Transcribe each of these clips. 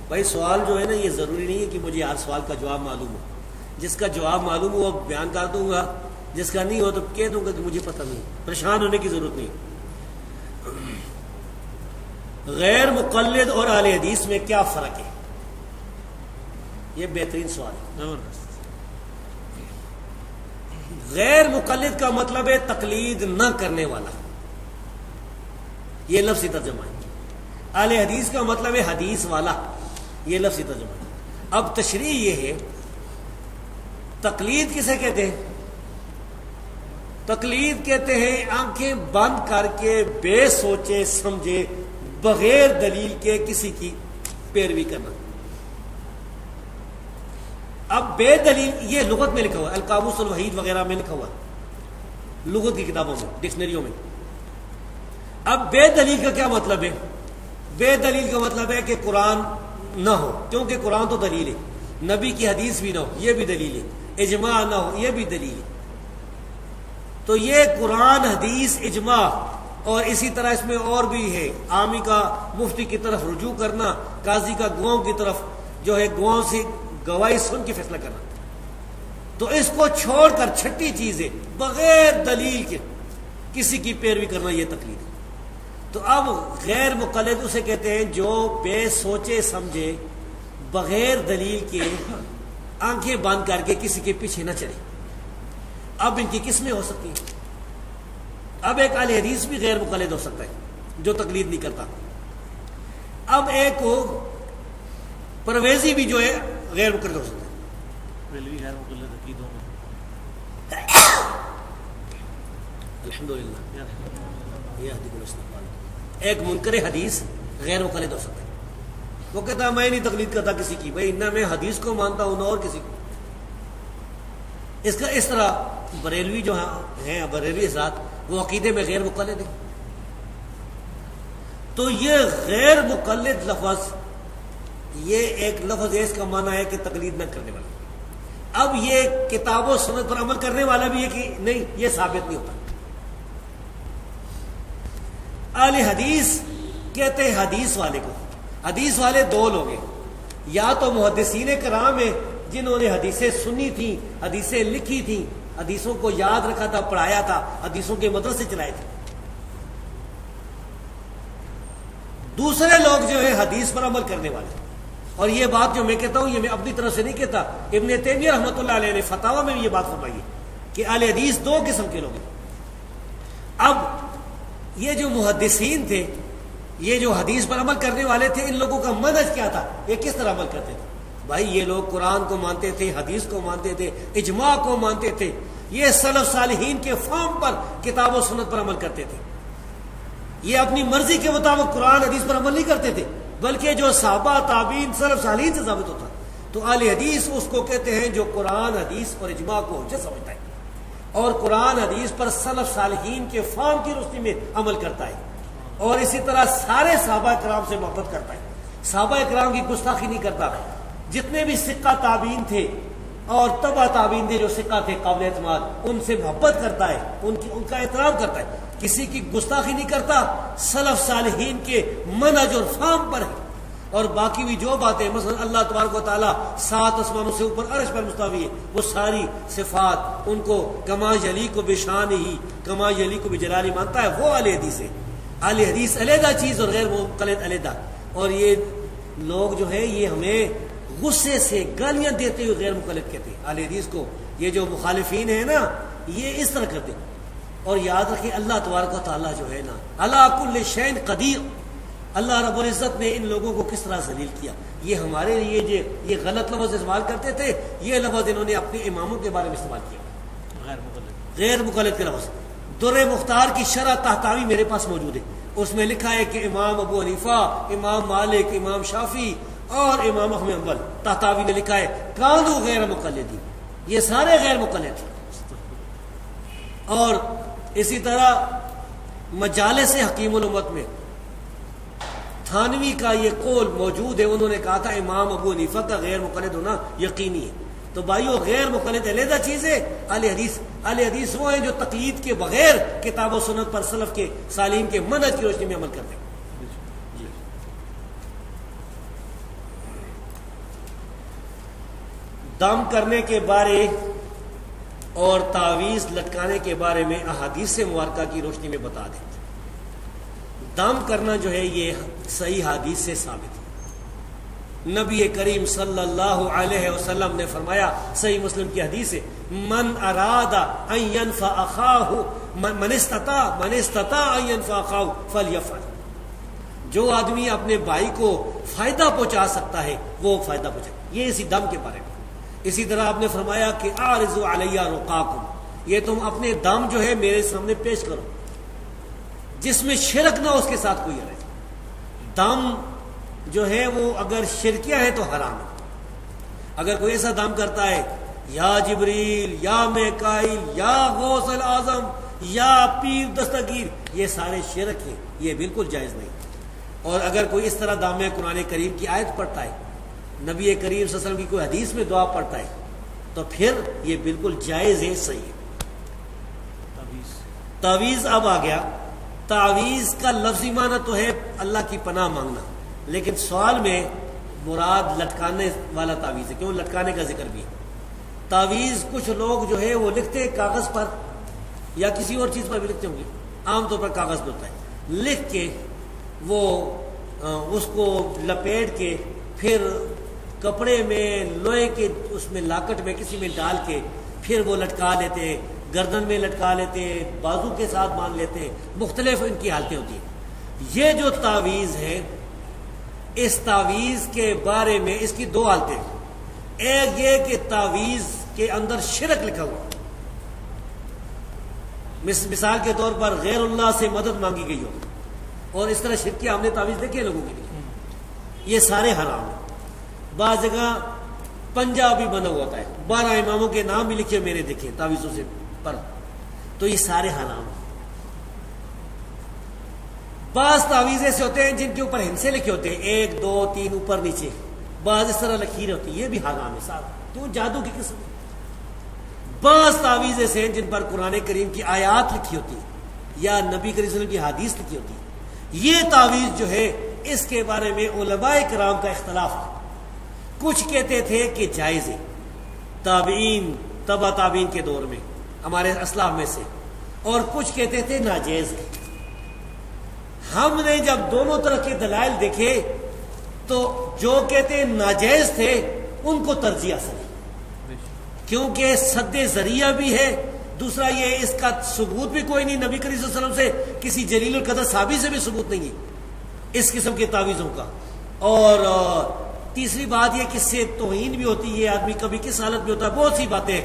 بھائی سوال جو ہے نا یہ ضروری نہیں ہے کہ مجھے ہر سوال کا جواب معلوم ہو. جس کا جواب معلوم ہو اب بیان کر دوں گا، جس کا نہیں ہو تو کہہ دوں گا کہ مجھے پتہ نہیں. پریشان ہونے کی ضرورت نہیں. غیر مقلد اور اہل حدیث میں کیا فرق ہے؟ یہ بہترین سوال ہے. غیر مقلد کا مطلب ہے تقلید نہ کرنے والا، یہ لفظی ترجمہ ہے. اہل حدیث کا مطلب ہے حدیث والا، یہ لفظی ترجمہ ہے. اب تشریح یہ ہے، تقلید کسے کہتے ہیں؟ تقلید کہتے ہیں آنکھیں بند کر کے بے سوچے سمجھے بغیر دلیل کے کسی کی پیروی کرنا. اب بے دلیل یہ لغت میں لکھا ہوا ہے، القاموس الوحید وغیرہ میں لکھا ہوا ہے، لغت کی کتابوں میں، ڈکشنریوں میں. اب بے دلیل کا کیا مطلب ہے؟ بے دلیل کا مطلب ہے کہ قرآن نہ ہو، کیونکہ قرآن تو دلیل ہے. نبی کی حدیث بھی نہ ہو، یہ بھی دلیل ہے. اجماع نہ ہو، یہ بھی دلیل ہے. تو یہ قرآن، حدیث، اجماع، اور اسی طرح اس میں اور بھی ہے، عامی کا مفتی کی طرف رجوع کرنا، قاضی کا گواہوں کی طرف جو ہے گواہوں سے گواہی سن کے فیصلہ کرنا. تو اس کو چھوڑ کر چھٹی چیز ہے بغیر دلیل کے کسی کی پیروی کرنا، یہ تقلید ہے. تو اب غیر مقلد اسے کہتے ہیں جو بے سوچے سمجھے بغیر دلیل کے آنکھیں بند کر کے کسی کے پیچھے نہ چلے. اب ان کی قسمیں ہو سکتی ہیں. اب ایک اہل حدیث بھی غیر مقلد ہو سکتا ہے جو تقلید نہیں کرتا. اب ایک کو پرویزی بھی جو ہے غیر مقلد ہو سکتا ہے. غیر مقلد عقیدوں میں الحمدللہ ایک منکر حدیث غیر مقلد ہو سکتا ہے. وہ کہتا ہے میں نہیں تقلید کرتا کسی کی، بھائی نہ میں حدیث کو مانتا ہوں نہ اور کسی کو. اس طرح بریلوی جو ہیں بریلوی ذات وہ عقیدے میں غیر مقلد ہیں. تو یہ غیر مقلد لفظ یہ ایک لفظ ہے، اس کا معنی ہے کہ تقلید نہ کرنے والا. اب یہ کتاب و سنت پر عمل کرنے والا بھی ہے کہ نہیں، یہ ثابت نہیں ہوتا. اہل حدیث کہتے ہیں حدیث والے کو. حدیث والے دو لوگ ہیں، یا تو محدثین کرام ہیں جنہوں نے حدیثیں سنی تھیں، حدیثیں لکھی تھیں، حدیثوں کو یاد رکھا تھا، پڑھایا تھا، حدیثوں کے مدرسے چلائے تھے. دوسرے لوگ جو ہے حدیث پر عمل کرنے والے. اور یہ بات جو میں کہتا ہوں یہ میں اپنی طرف سے نہیں کہتا، ابن تیمیہ رحمۃ اللہ علیہ نے فتاوی میں بھی یہ بات فرمائی ہے کہ اہل حدیث دو قسم کے لوگ ہیں. اب یہ جو محدثین تھے، یہ جو حدیث پر عمل کرنے والے تھے، ان لوگوں کا منہج کیا تھا؟ یہ کس طرح عمل کرتے تھے؟ بھائی یہ لوگ قرآن کو مانتے تھے، حدیث کو مانتے تھے، اجماع کو مانتے تھے. یہ سلف صالحین کے فہم پر کتاب و سنت پر عمل کرتے تھے. یہ اپنی مرضی کے مطابق قرآن حدیث پر عمل نہیں کرتے تھے، بلکہ جو صحابہ تابعین سلف صالحین سے ثابت ہوتا. تو اہل حدیث اس کو کہتے ہیں جو قرآن حدیث اور اجماع کو حجت سمجھتا ہے اور قرآن حدیث پر سلف صالحین کے فہم کی روشنی میں عمل کرتا ہے، اور اسی طرح سارے صحابہ کرام سے محبت کرتا ہے، صحابہ کرام کی گستاخی نہیں کرتا. جتنے بھی ثقہ تابعین تھے اور تبع تابعین تھے جو ثقہ تھے قابل اعتماد، ان سے محبت کرتا ہے، ان کا احترام کرتا ہے، کسی کی گستاخی نہیں کرتا، سلف صالحین کے منہج اور فہم پر ہے. اور باقی بھی جو باتیں مثلا اللہ تبارک و تعالیٰ 7 آسمانوں سے اوپر عرش پر مستوی ہے، وہ ساری صفات ان کو کما یلی کو بشان ہی کما یلی کو بجلالی مانتا ہے، وہ اہل حدیث ہے. اہل حدیث علیحدہ چیز اور غیر مقلد علیحدہ. اور یہ لوگ جو ہیں یہ ہمیں غصے سے گالیاں دیتے ہوئے غیر مقلد کہتے ہیں اہل حدیث کو. یہ جو مخالفین ہیں نا یہ اس طرح کرتے ہیں. اور یاد رکھیں اللہ تبارک و تعالیٰ جو ہے نا علی کل شیء قدیر، اللہ رب العزت نے ان لوگوں کو کس طرح ذلیل کیا. یہ ہمارے لیے یہ غلط لفظ استعمال کرتے تھے، یہ لفظ انہوں نے اپنے اماموں کے بارے میں استعمال کیا، غیر مقلد کے لفظ. در مختار کی شرح تحتاوی میرے پاس موجود ہے، اس میں لکھا ہے کہ امام ابو حنیفہ، امام مالک، امام شافعی اور امام احمد حنبل، تحتاوی نے لکھا ہے کانو غیر مقلدین، یہ سارے غیر مقلد ہیں. اور اسی طرح مجالس حکیم الامت میں تھانوی کا یہ قول موجود ہے، انہوں نے کہا تھا امام ابو حنیفہ کا غیر مقلد ہونا یقینی ہے. تو بھائیو غیر مقلد علیحدہ چیز ہے. اہل حدیث وہ ہیں جو تقلید کے بغیر کتاب و سنت پر سلف کے صالحین کے منہج کی روشنی میں عمل کرتے ہیں. دم کرنے کے بارے اور تعویذ لٹکانے کے بارے میں احادیث مبارکہ کی روشنی میں بتا دیں۔ دم کرنا جو ہے یہ صحیح حدیث سے ثابت ہے۔ نبی کریم صلی اللہ علیہ وسلم نے فرمایا، صحیح مسلم کی حدیث ہے، من اراد ان ينفع اخاہ من استطاع ان ينفع اخاہ فلیفعل۔ جو آدمی اپنے بھائی کو فائدہ پہنچا سکتا ہے وہ فائدہ پہنچائے۔ یہ اسی دم کے بارے میں۔ اسی طرح آپ نے فرمایا کہ اعرضوا علی رقاکم، یہ تم اپنے دم جو ہے میرے سامنے پیش کرو، جس میں شرک نہ اس کے ساتھ کوئی رہے۔ دم جو ہے وہ اگر شرکیہ ہے تو حرام ہے۔ اگر کوئی ایسا دم کرتا ہے یا جبریل یا میکائیل یا غوث الاعظم یا پیر دستگیر، یہ سارے شرک ہیں، یہ بالکل جائز نہیں۔ اور اگر کوئی اس طرح دم میں قرآن کریم کی آیت پڑھتا ہے، نبی کریم صلی اللہ علیہ وسلم کی کوئی حدیث میں دعا پڑھتا ہے، تو پھر یہ بالکل جائز ہے، صحیح ہے۔ تعویذ اب آ گیا۔ تعویذ کا لفظی معنی تو ہے اللہ کی پناہ مانگنا، لیکن سوال میں مراد لٹکانے والا تعویذ ہے، کیوں لٹکانے کا ذکر بھی ہے۔ تعویذ کچھ لوگ جو ہے وہ لکھتے ہیں کاغذ پر یا کسی اور چیز پر بھی لکھتے ہوں گے، عام طور پر کاغذ پہ ہوتا ہے، لکھ کے وہ اس کو لپیٹ کے پھر کپڑے میں لوہے کے اس میں لاکٹ میں کسی میں ڈال کے پھر وہ لٹکا لیتے ہیں، گردن میں لٹکا لیتے ہیں، بازو کے ساتھ باندھ لیتے ہیں، مختلف ان کی حالتیں ہوتی ہیں۔ یہ جو تعویذ ہے، اس تعویذ کے بارے میں اس کی دو حالتیں ہیں۔ ایک یہ کہ تعویذ کے اندر شرک لکھا ہوا، مثال کے طور پر غیر اللہ سے مدد مانگی گئی ہو، اور اس طرح شرکیہ ہم نے تعویذ دیکھے لوگوں کے لیے، یہ سارے حرام ہیں۔ بعض جگہ پنجہ بھی بنا ہوا ہوتا ہے، 12 اماموں کے نام بھی لکھے میں نے دیکھے تعویذوں سے پر، تو یہ سارے حرام ہیں۔ بعض تعویذ ایسے ہوتے ہیں جن کے اوپر ہندسے لکھے ہوتے ہیں، 1 2 3 اوپر نیچے، بعض اس طرح لکیریں ہوتی ہیں، یہ بھی حرام ہے صاحب، تو جادو کی قسم۔ بعض تعویذ ایسے ہیں جن پر قرآن کریم کی آیات لکھی ہوتی ہے یا نبی کریم صلی اللہ علیہ وسلم کی حدیث لکھی ہوتی ہے۔ یہ تعویذ جو ہے اس کے بارے میں علماء کرام کا اختلاف ہے۔ کچھ کہتے تھے کہ جائز ہے، تابعین تبع تابعین کے دور میں ہمارے اسلاف میں سے، اور کچھ کہتے تھے ناجائز ہے۔ ہم نے جب دونوں طرح کے دلائل دیکھے تو جو کہتے ہیں ناجائز تھے ان کو ترجیح حاصل ہے، کیونکہ سد ذریعہ بھی ہے، دوسرا یہ اس کا ثبوت بھی کوئی نہیں، نبی کریم صلی اللہ علیہ وسلم سے کسی جلیل القدر صحابی سے بھی ثبوت نہیں ہے اس قسم کے تعویذوں کا، اور تیسری بات یہ کہ اس سے توہین بھی ہوتی ہے، آدمی کبھی کس حالت میں ہوتا ہے، بہت سی باتیں۔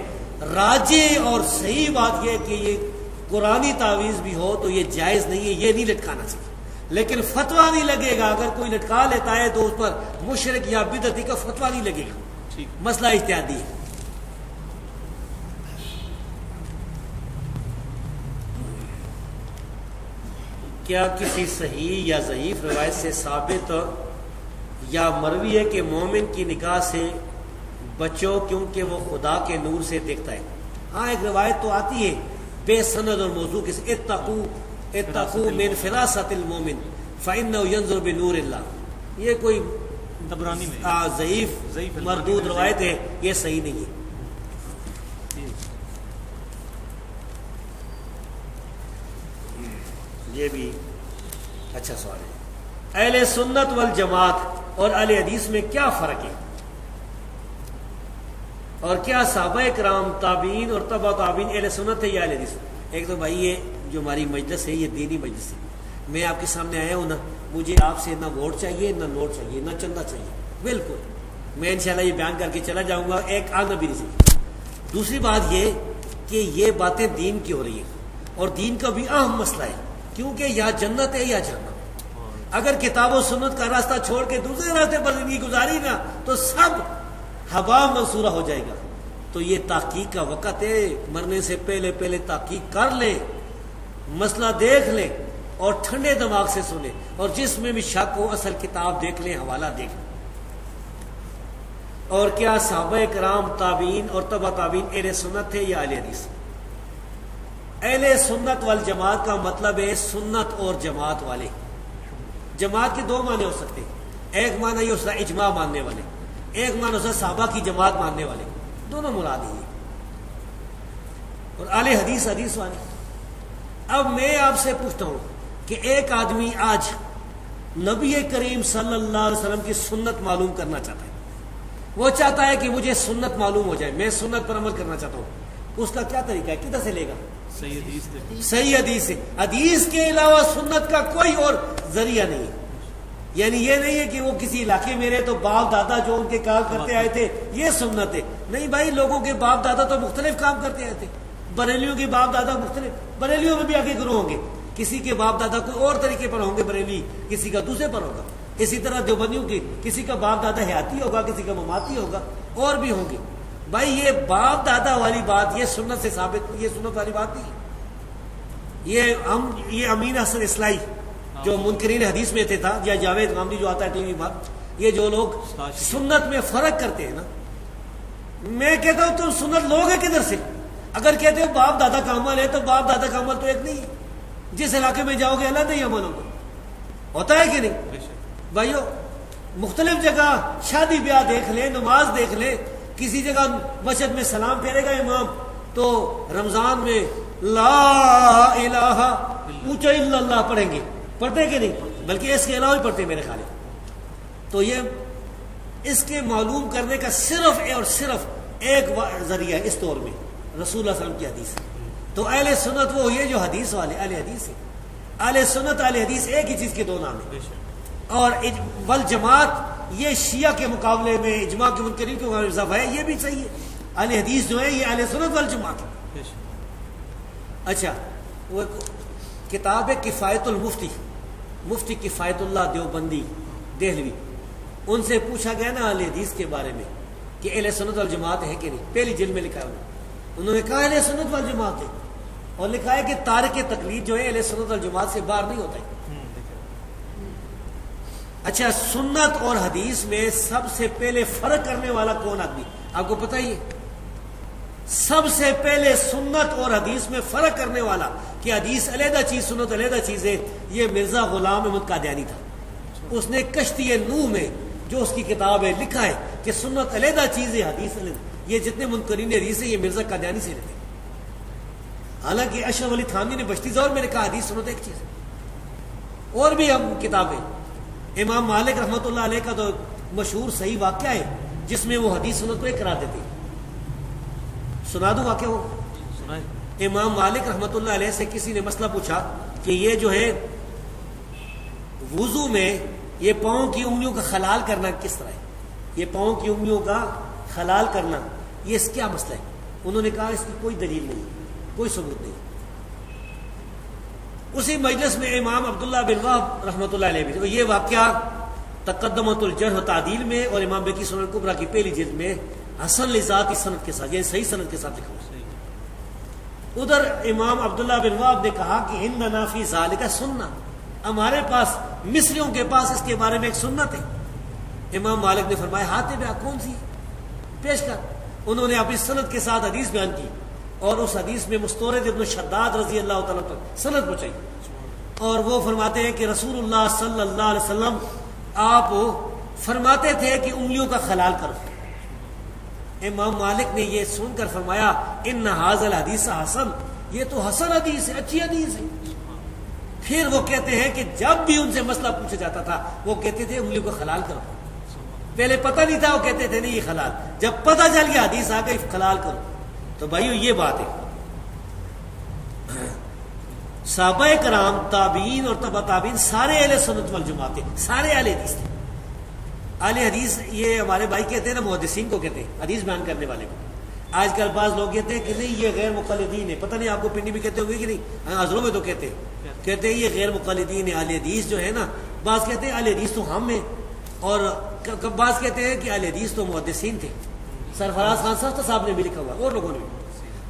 راجح اور صحیح بات یہ ہے کہ یہ قرآنی تعویذ بھی ہو تو یہ جائز نہیں ہے، یہ نہیں لٹکانا چاہیے، لیکن فتویٰ نہیں لگے گا۔ اگر کوئی لٹکا لیتا ہے تو اس پر مشرک یا بدعتی کا فتویٰ نہیں لگے گا، مسئلہ اجتہادی ہے۔ کیا کسی صحیح یا ضعیف روایت سے ثابت یا مروی ہے کہ مومن کی نگاہ سے بچو کیونکہ وہ خدا کے نور سے دیکھتا ہے؟ ہاں، ایک روایت تو آتی ہے بے سند اور موضوع کے، اتقوا من فراست المومن فإنه ينظر بنور اللہ۔ یہ کوئی طبرانی میں ضعیف مردود روایت ہے، یہ صحیح نہیں ہے۔ یہ بھی اچھا سوال ہے۔ اہل سنت والجماعت اور اہل حدیث میں کیا فرق ہے، اور کیا صحابہ کرام تابعین اور تبع تابعین اہل سنت ہے یا اہل حدیث؟ ایک تو بھائی یہ جو ہماری مجلس ہے یہ دینی مجلس ہے، میں آپ کے سامنے آیا ہوں نا، مجھے آپ سے نہ ووٹ چاہیے نہ نوٹ چاہیے نہ چندہ چاہیے، بالکل میں انشاءاللہ یہ بیان کر کے چلا جاؤں گا، ایک آنا بھی نہیں چاہیے۔ دوسری بات یہ کہ یہ باتیں دین کی ہو رہی ہیں، اور دین کا بھی اہم مسئلہ ہے، کیونکہ یا جنت ہے یا جہنم۔ اگر کتاب و سنت کا راستہ چھوڑ کے دوسرے راستے پر زندگی گزاری نا تو سب ہوا منصورہ ہو جائے گا۔ تو یہ تحقیق کا وقت ہے، مرنے سے پہلے تحقیق کر لیں، مسئلہ دیکھ لیں اور ٹھنڈے دماغ سے سنیں، اور جس میں بھی شک ہو اصل کتاب دیکھ لیں، حوالہ دیکھ لیں۔ اور کیا صحابہ کرام تابعین اور تبع تابعین اہل سنت تھے یا اہل حدیث؟ اہل سنت والجماعت کا مطلب ہے سنت اور جماعت والے۔ جماعت کے دو معنی ہو سکتے ہیں، ایک معنی یہ اس کا اجماع ماننے والے، ایک معنی اس کا صحابہ کی جماعت ماننے والے۔ دونوں مراد ہیں اور اہل حدیث حدیث والے. اب میں آپ سے پوچھتا ہوں کہ ایک آدمی آج نبی کریم صلی اللہ علیہ وسلم کی سنت معلوم کرنا چاہتا ہے, وہ چاہتا ہے کہ مجھے سنت معلوم ہو جائے, میں سنت پر عمل کرنا چاہتا ہوں, اس کا کیا طریقہ ہے, کدھر سے لے گا؟ صحیح حدیث سے. صحیح حدیث سے. حدیث کے علاوہ سنت کا کوئی اور ذریعہ نہیں ہے. یعنی یہ نہیں ہے کہ وہ کسی علاقے میں رہے تو باپ دادا جو ان کے کام کرتے آئے تھے یہ سنت ہے. نہیں بھائی, لوگوں کے باپ دادا تو مختلف کام کرتے آئے تھے. بریلیوں کے باپ دادا مختلف, بریلیوں میں بھی آگے گروہ ہوں گے, کسی کے باپ دادا کوئی اور طریقے پر ہوں گے بریلی, کسی کا دوسرے پر ہوگا. اسی طرح دیوبندیوں کی کسی کا باپ دادا حیاتی ہوگا, کسی کا مماتی ہوگا, اور بھی ہوں گے. بھائی یہ باپ دادا والی بات یہ سنت سے ثابت, یہ سنت والی بات نہیں. یہ امین حسن اصلاحی جو منکرین حدیث میں تھے تھا, یا جاوید غامدی جو آتا ہے ٹی وی پر, یہ جو لوگ سنت میں فرق کرتے ہیں نا, میں کہتا ہوں تم سنت لوگ ہیں کدھر سے؟ اگر کہتے ہو باپ دادا کا عمل ہے تو باپ دادا کا عمل تو ایک نہیں ہے. جس علاقے میں جاؤ گے اللہ نہیں عمل ہوگا, ہوتا ہے کہ نہیں بھائیو؟ مختلف جگہ شادی بیاہ دیکھ لیں, نماز دیکھ لیں, کسی جگہ مسجد میں سلام پھیرے گا امام تو رمضان میں لا الہ اونچا الا اللہ پڑھیں گے, پڑھتے کہ نہیں؟ بلکہ اس کے علاوہ بھی پڑھتے میرے خیال. تو یہ اس کے معلوم کرنے کا صرف اور صرف ایک ذریعہ اس دور میں رسول اللہ صلی اللہ علیہ وسلم کی حدیث ہے. تو اہل سنت وہ یہ جو حدیث والے اہل حدیث ہے. اہل سنت اہل حدیث ایک ہی چیز کے دو نام ہیں. اور والجماعت یہ شیعہ کے مقابلے میں اجماع کے منکرین کے مقابلے میں اضافہ ہے, یہ بھی صحیح ہے. اہل حدیث جو ہے یہ اہل سنت والجماعت ہے. اچھا, وہ کتاب ہے کفایت المفتی, مفتی کفایت اللہ دیوبندی دہلوی, ان سے پوچھا گیا نا اہل حدیث کے بارے میں کہ اہل سنت والجماعت ہے کہ نہیں. پہلی جلد میں لکھا ہے انہوں نے کہا اہل سنت والجماعت ہے, اور لکھا ہے کہ تارک تقلید جو ہے اہل سنت والجماعت سے باہر نہیں ہوتا ہے. اچھا, سنت اور حدیث میں سب سے پہلے فرق کرنے والا کون آدمی آپ کو پتہ ہی ہے؟ سب سے پہلے سنت اور حدیث میں فرق کرنے والا کہ حدیث علیحدہ چیز سنت علیحدہ چیز ہے, یہ مرزا غلام احمد قادیانی تھا. اس نے کشتی نوح میں جو اس کی کتاب ہے لکھا ہے کہ سنت علیحدہ چیز ہے, حدیث علیحدہ. یہ جتنے منکرین حدیث ہیں یہ مرزا قادیانی سے لیتے. حالانکہ اشرف علی تھانوی نے بشتی زور میں لکھا حدیث سنت ایک چیز ہے. اور بھی ہم کتابیں, امام مالک رحمۃ اللہ علیہ کا تو مشہور صحیح واقعہ ہے جس میں وہ حدیث سنت کو ایک قرار دیتے. سنا دوں واقعہ وہ. امام مالک رحمۃ اللہ علیہ سے کسی نے مسئلہ پوچھا کہ یہ جو ہے وضو میں یہ پاؤں کی انگلیوں کا خلال کرنا کس طرح ہے, یہ پاؤں کی انگلیوں کا خلال کرنا یہ اس کیا مسئلہ ہے؟ انہوں نے کہا اس کی کوئی دلیل نہیں, کوئی ثبوت نہیں. اسی مجلس میں امام عبداللہ بن وہب رحمۃ اللہ علیہ بھی, یہ واقعہ تقدمۃ الجرح و تعدیل میں اور امام بیہقی سنن الکبریٰ کی پہلی جلد میں حسن لذاتی سند کے ساتھ, یعنی صحیح سند کے ساتھ لکھا. ادھر امام عبداللہ بن وہب نے کہا کہ عندنا فی ذالک سنہ, ہمارے پاس مصریوں کے پاس اس کے بارے میں ایک سنت ہے. امام مالک نے فرمایا ہاتھ پہ کون سی پیش کر. انہوں نے اپنی سند کے ساتھ حدیث بیان کی اور اس حدیث میں مستورد ابن شداد رضی اللہ تعالیٰ تک سند پہنچائی, اور وہ فرماتے ہیں کہ رسول اللہ صلی اللہ علیہ وسلم آپ فرماتے تھے کہ انگلیوں کا خلال کرو. امام مالک نے یہ سن کر فرمایا ان ھذا الحدیث حسن, یہ تو حسن حدیث ہے, اچھی حدیث ہے. پھر وہ کہتے ہیں کہ جب بھی ان سے مسئلہ پوچھا جاتا تھا وہ کہتے تھے انگلیوں کا خلال کرو. پہلے پتہ نہیں تھا, وہ کہتے تھے نہیں یہ خلال, جب پتہ چل گیا حدیث آ گئی خلال کرو. تو بھائیو یہ بات ہے, صحابہ کرام تابعین اور تبع تابعین سارے اہل سنت والجماعت ہیں, سارے اہل حدیث تھے. اہل حدیث یہ ہمارے بھائی کہتے ہیں نا, محدثین کو کہتے ہیں, حدیث بیان کرنے والے کو. آج کل بعض لوگ کہتے ہیں کہ نہیں یہ غیر مقلدین ہے, پتہ نہیں آپ کو پنڈی میں کہتے ہوں گے کہ نہیں, حضروں میں تو کہتے ہیں یہ غیر مقلدین ہے. اہل حدیث جو ہے نا, بعض کہتے ہیں اہل حدیث تو ہم ہیں, اور بعض کہتے ہیں کہ اہل حدیث تو محدثین تھے. سرفراز خان صاحب نے بھی لکھا ہوا, اور لوگوں نے بھی.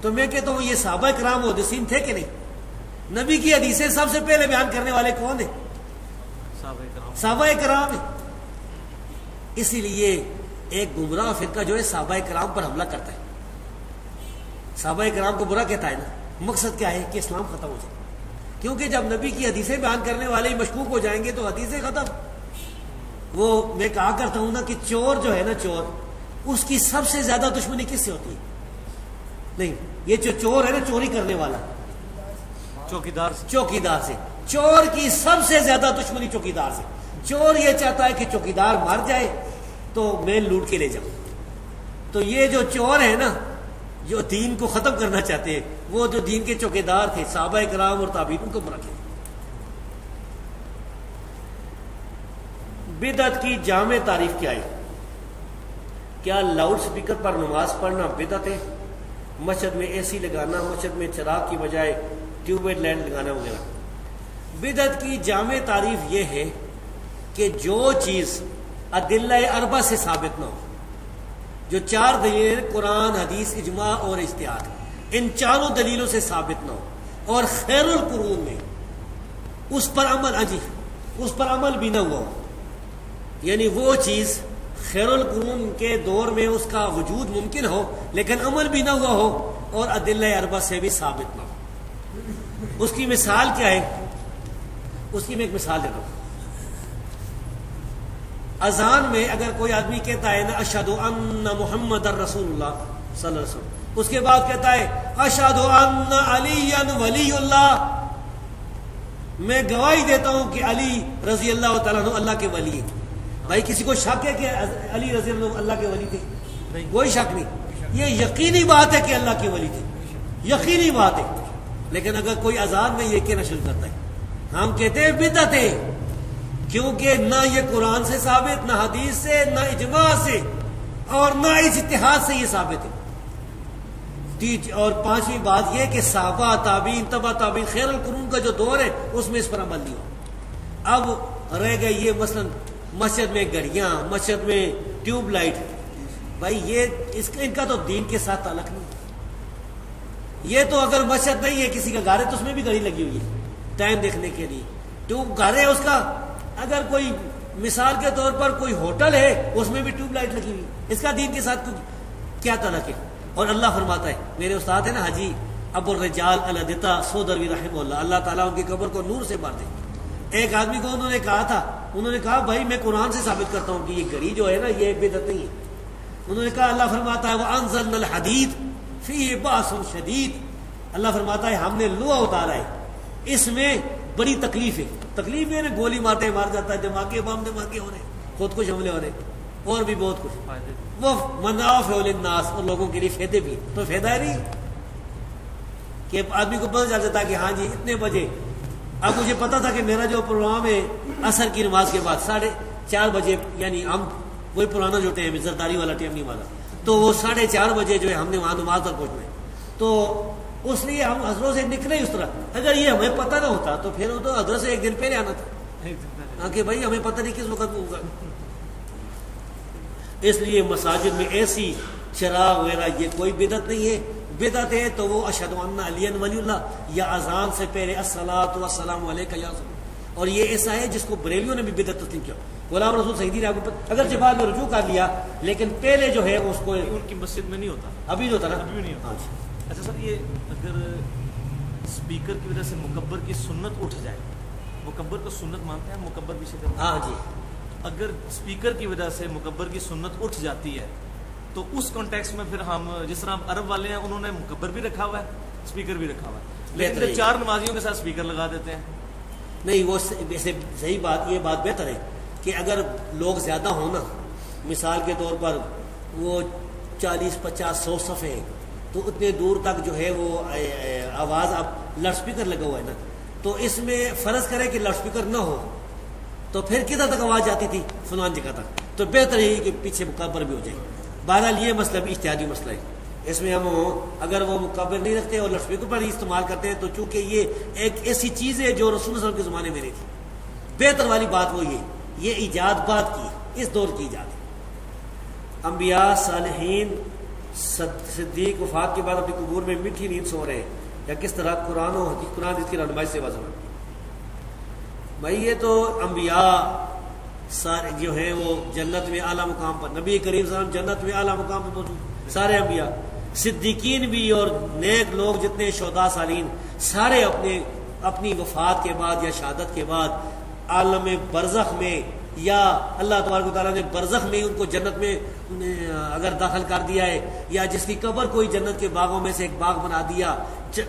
تو میں کہتا ہوں یہ صحابہ کرام محدثین تھے کہ نہیں؟ نبی کی حدیثیں سب سے پہلے بیان کرنے والے کون ہیں؟ صحابہ کرام ہیں. اسی لیے ایک گمراہ فرقہ جو ہے صحابہ کرام پر حملہ کرتا ہے, صحابہ کرام کو برا کہتا ہے نا. مقصد کیا ہے کہ اسلام ختم ہو جائے, کیونکہ جب نبی کی حدیثیں بیان کرنے والے ہی مشکوک ہو جائیں گے تو حدیثیں ختم. وہ میں کہا کرتا ہوں نا کہ چور جو ہے نا, چور اس کی سب سے زیادہ دشمنی کس سے ہوتی ہے؟ نہیں، یہ جو چور ہے نا، چوری کرنے والا، چوکیدار سے، چوکیدار سے، چور کی سب سے زیادہ دشمنی چوکیدار سے۔ چور یہ چاہتا ہے کہ چوکیدار مر جائے تو میں لوٹ کے لے جاؤں۔ تو یہ جو چور ہے نا، جو دین کو ختم کرنا چاہتے ہیں، وہ جو دین کے چوکیدار تھے صحابہ کرام اور تابعین، ان کو برا کیا۔ بدعت کی جامع تعریف کیا ہے؟ کیا لاؤڈ سپیکر پر نماز پڑھنا بدعت ہے؟ مسجد میں اے سی لگانا، مسجد میں چراغ کی بجائے ٹیوب لائٹ لگانا وغیرہ۔ بدعت کی جامع تعریف یہ ہے کہ جو چیز ادلہ اربع سے ثابت نہ ہو، جو چار دلیلیں قرآن، حدیث، اجماع اور اجتہاد، ان چاروں دلیلوں سے ثابت نہ ہو، اور خیر القرون میں اس پر عمل اس پر عمل بھی نہ ہوا ہو، یعنی وہ چیز خیر القرون کے دور میں اس کا وجود ممکن ہو لیکن عمل بھی نہ ہوا ہو اور ادلہ اربع سے بھی ثابت نہ ہو۔ اس کی مثال کیا ہے؟ اس کی میں ایک مثال دیتا ہوں۔ اذان میں اگر کوئی آدمی کہتا ہے نا اشہد ان محمد رسول اللہ صلی اللہ علیہ وسلم، اس کے بعد کہتا ہے اشہد ان علی ولی اللہ، میں گواہی دیتا ہوں کہ علی رضی اللہ تعالیٰ عنہ اللہ کے ولی ہیں۔ بھائی کسی کو شک ہے کہ علی رضی اللہ عنہ اللہ کے ولی تھے؟ کوئی شک نہیں، یہ یقینی بات ہے کہ اللہ کے ولی تھے، یقینی بات ہے۔ لیکن اگر کوئی اذان میں یہ کہنا شروع کرتا ہے، ہم کہتے ہیں بدعت ہے، کیونکہ نہ یہ قرآن سے ثابت، نہ حدیث سے، نہ اجماع سے، اور نہ اجتہاد سے یہ ثابت ہے۔ اور پانچویں بات یہ کہ صحابہ، تابعین، تبع تابعین، خیر القرون کا جو دور ہے اس میں اس پر عمل نہیں ہوا۔ اب رہ گئے یہ مثلا مسجد میں گھڑیاں، مسجد میں ٹیوب لائٹ، بھائی یہ ان کا تو دین کے ساتھ تعلق نہیں۔ یہ تو اگر مسجد نہیں ہے، کسی کا گھر ہے تو اس میں بھی گھڑی لگی ہوئی ہے ٹائم دیکھنے کے لیے، ٹیوب گھر ہے اس کا۔ اگر کوئی مثال کے طور پر کوئی ہوٹل ہے اس میں بھی ٹیوب لائٹ لگی ہوئی، اس کا دین کے ساتھ کیا تعلق ہے؟ اور اللہ فرماتا ہے، میرے استاد ہے نا حاجی ابو الرجال الدتا سودروی رحمہ اللہ، اللہ تعالیٰ ان کی قبر کو نور سے بھر دے۔ ایک آدمی کو انہوں نے کہا تھا، انہوں نے کہا بھائی میں قرآن سے ثابت کرتا ہوں کہ یہ گھڑی جو ہے نا یہ بدعت نہیں ہے۔ انہوں نے کہا اللہ فرماتا ہے وَأَنزَلْنَا الْحَدِيدَ فِيهِ بَأْسٌ شَدِيدٌ، اللہ فرماتا ہے ہم نے لوہا اتارا ہے، اس میں بڑی تکلیف ہے۔ تکلیف ہے نا، گولی مارتے مار جاتا ہے، دھماکے بم دھماکے ہو رہے ہیں، خود کش حملے ہو رہے ہیں، اور بھی بہت کچھ۔ وہ منافع للناس، اور لوگوں کے لیے فائدے بھی، تو فائدہ نہیں کہ آدمی کو پتہ چل جاتا ہے کہ ہاں جی اتنے بجے۔ اب مجھے پتا تھا کہ میرا جو پروگرام ہے عصر کی نماز کے بعد 4:30 بجے، یعنی ہم وہی پرانا جو ٹائم ہے زرداری والا ٹائم نہیں والا، تو وہ 4:30 بجے جو ہے ہم نے وہاں نماز تک پہنچنا ہے، تو اس لیے ہم حضرت سے نکلے اس طرح۔ اگر یہ ہمیں پتہ نہ ہوتا تو پھر وہ تو حضرت سے ایک دن پہلے آنا تھا کہ بھائی ہمیں پتہ نہیں کس وقت ہوگا۔ اس لیے مساجد میں ایسی چراغ وغیرہ یہ کوئی بدعت نہیں ہے۔ بدعت ہے تو وہ اشہد ان علی ولی اللہ یا اذان سے پہلے الصلاۃ والسلام علیک یا رسول، اور یہ ایسا ہے جس کو بریلیوں نے بھی بدعت تسلیم کیا۔ غلام رسول سعیدی نے اگر جبال میں رجوع کر لیا لیکن پہلے جو ہے اس کو ان کی مسجد میں نہیں ہوتا، ابھی جو ہوتا نا، ابھی بھی نہیں ہوتا۔ ہاں جی۔ اچھا سر، یہ اگر اسپیکر کی وجہ سے مکبر کی سنت اٹھ جائے، مکبر کو سنت مانتے ہیں مکبر بھی شکر، ہاں جی، اگر اسپیکر کی وجہ سے مکبر کی سنت اٹھ جاتی ہے تو اس کانٹیکس میں پھر ہم جس طرح عرب والے ہیں انہوں نے مکبر بھی رکھا ہوا ہے، اسپیکر بھی رکھا ہوا ہے، لیکن پھر 4 نمازیوں کے ساتھ اسپیکر لگا دیتے ہیں۔ نہیں وہ ویسے صحیح بات، یہ بات بہتر ہے کہ اگر لوگ زیادہ ہوں نا، مثال کے طور پر وہ 40 50 100 صفحے ہیں تو اتنے دور تک جو ہے وہ آواز، اب لاؤڈ اسپیکر لگا ہوا ہے نا، تو اس میں فرض کرے کہ لاؤڈ اسپیکر نہ ہو تو پھر کدھر تک آواز جاتی تھی؟ فلان جگہ تک، تو بہتر ہے کہ پیچھے مکبر بھی ہو جائے۔ بہرحال یہ مسئلہ بھی اجتہادی مسئلہ ہے، اس میں ہم اگر وہ مکبر نہیں رکھتے اور لاؤڈ اسپیکر پر ہی استعمال کرتے ہیں تو چونکہ یہ ایک ایسی چیز ہے جو رسول صلی اللہ علیہ وسلم کے زمانے میں نہیں تھی۔ بہتر والی بات وہ یہ ایجاد بات کی، اس دور کی ایجاد ہے۔ انبیاء، صالحین، صدیق وفات کے بعد اپنی قبور میں میٹھی نیند سو رہے ہیں، یا کس طرح قرآن و حدیث، قرآن اس کی رہنمائی سے واضح ہے۔ بھائی یہ تو انبیاء سارے جو ہیں وہ جنت میں اعلیٰ مقام پر، نبی کریم صلی اللہ علیہ وسلم جنت میں اعلیٰ مقام پر موجود، سارے انبیاء، صدیقین بھی اور نیک لوگ جتنے شہداء صالحین، سارے اپنی وفات کے بعد یا شہادت کے بعد عالم برزخ میں یا اللہ تبارک و تعالیٰ نے برزخ میں ان کو جنت میں اگر داخل کر دیا ہے، یا جس کی قبر کوئی جنت کے باغوں میں سے ایک باغ بنا دیا،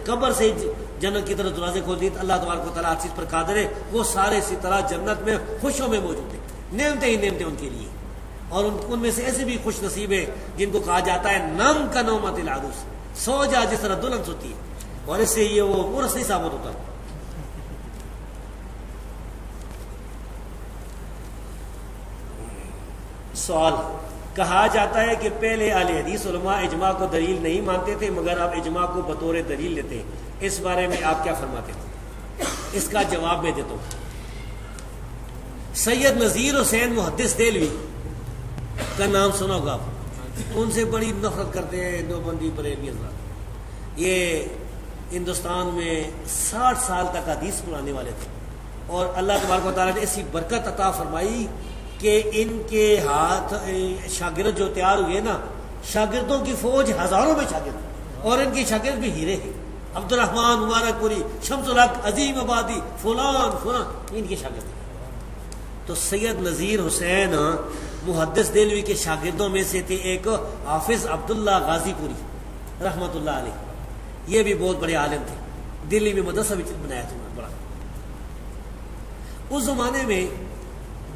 قبر سے جنت کی طرف دروازے کھول دیے، تو اللہ تبارک و تعالیٰ ہر چیز پر قادر ہے. وہ سارے اسی طرح جنت میں خوشوں میں موجود ہیں، نعمتیں ہی نعمتیں ان کے لیے. اور ان میں سے ایسے بھی خوش نصیب ہیں جن کو کہا جاتا ہے نم کا نومت العروس، سو جا جس طرح دلہن سوتی ہے. اور اس سے یہ وہ پورا صحیح ثابت ہوتا ہے. سوال، کہا جاتا ہے کہ پہلے اہل حدیث علماء اجماع کو دلیل نہیں مانتے تھے مگر اب اجماع کو بطور دلیل لیتے ہیں، اس بارے میں آپ کیا فرماتے ہیں؟ اس کا جواب میں دیتا ہوں. سید نذیر حسین محدث دہلوی کا نام سنا ہوگا آپ، ان سے بڑی نفرت کرتے ہیں دیوبندی بریلوی حضرات. یہ ہندوستان میں 60 سال تک حدیث پڑھانے والے تھے، اور اللہ تبارک و تعالیٰ نے ایسی برکت عطا فرمائی کہ ان کے ہاتھ شاگرد جو تیار ہوئے نا، شاگردوں کی فوج ہزاروں میں شاگرد، اور ان کے شاگرد بھی ہیرے ہیں. عبد الرحمن مبارک پوری، شمس الحق، عظیم آبادی، فلان ان کے شاگرد. تو سید نذیر حسین محدث دہلوی کے شاگردوں میں سے تھے ایک حافظ عبداللہ غازی پوری رحمۃ اللہ علیہ. یہ بھی بہت بڑے عالم تھے، دلی میں مدرسہ بھی بنایا تھا بڑا. اس زمانے میں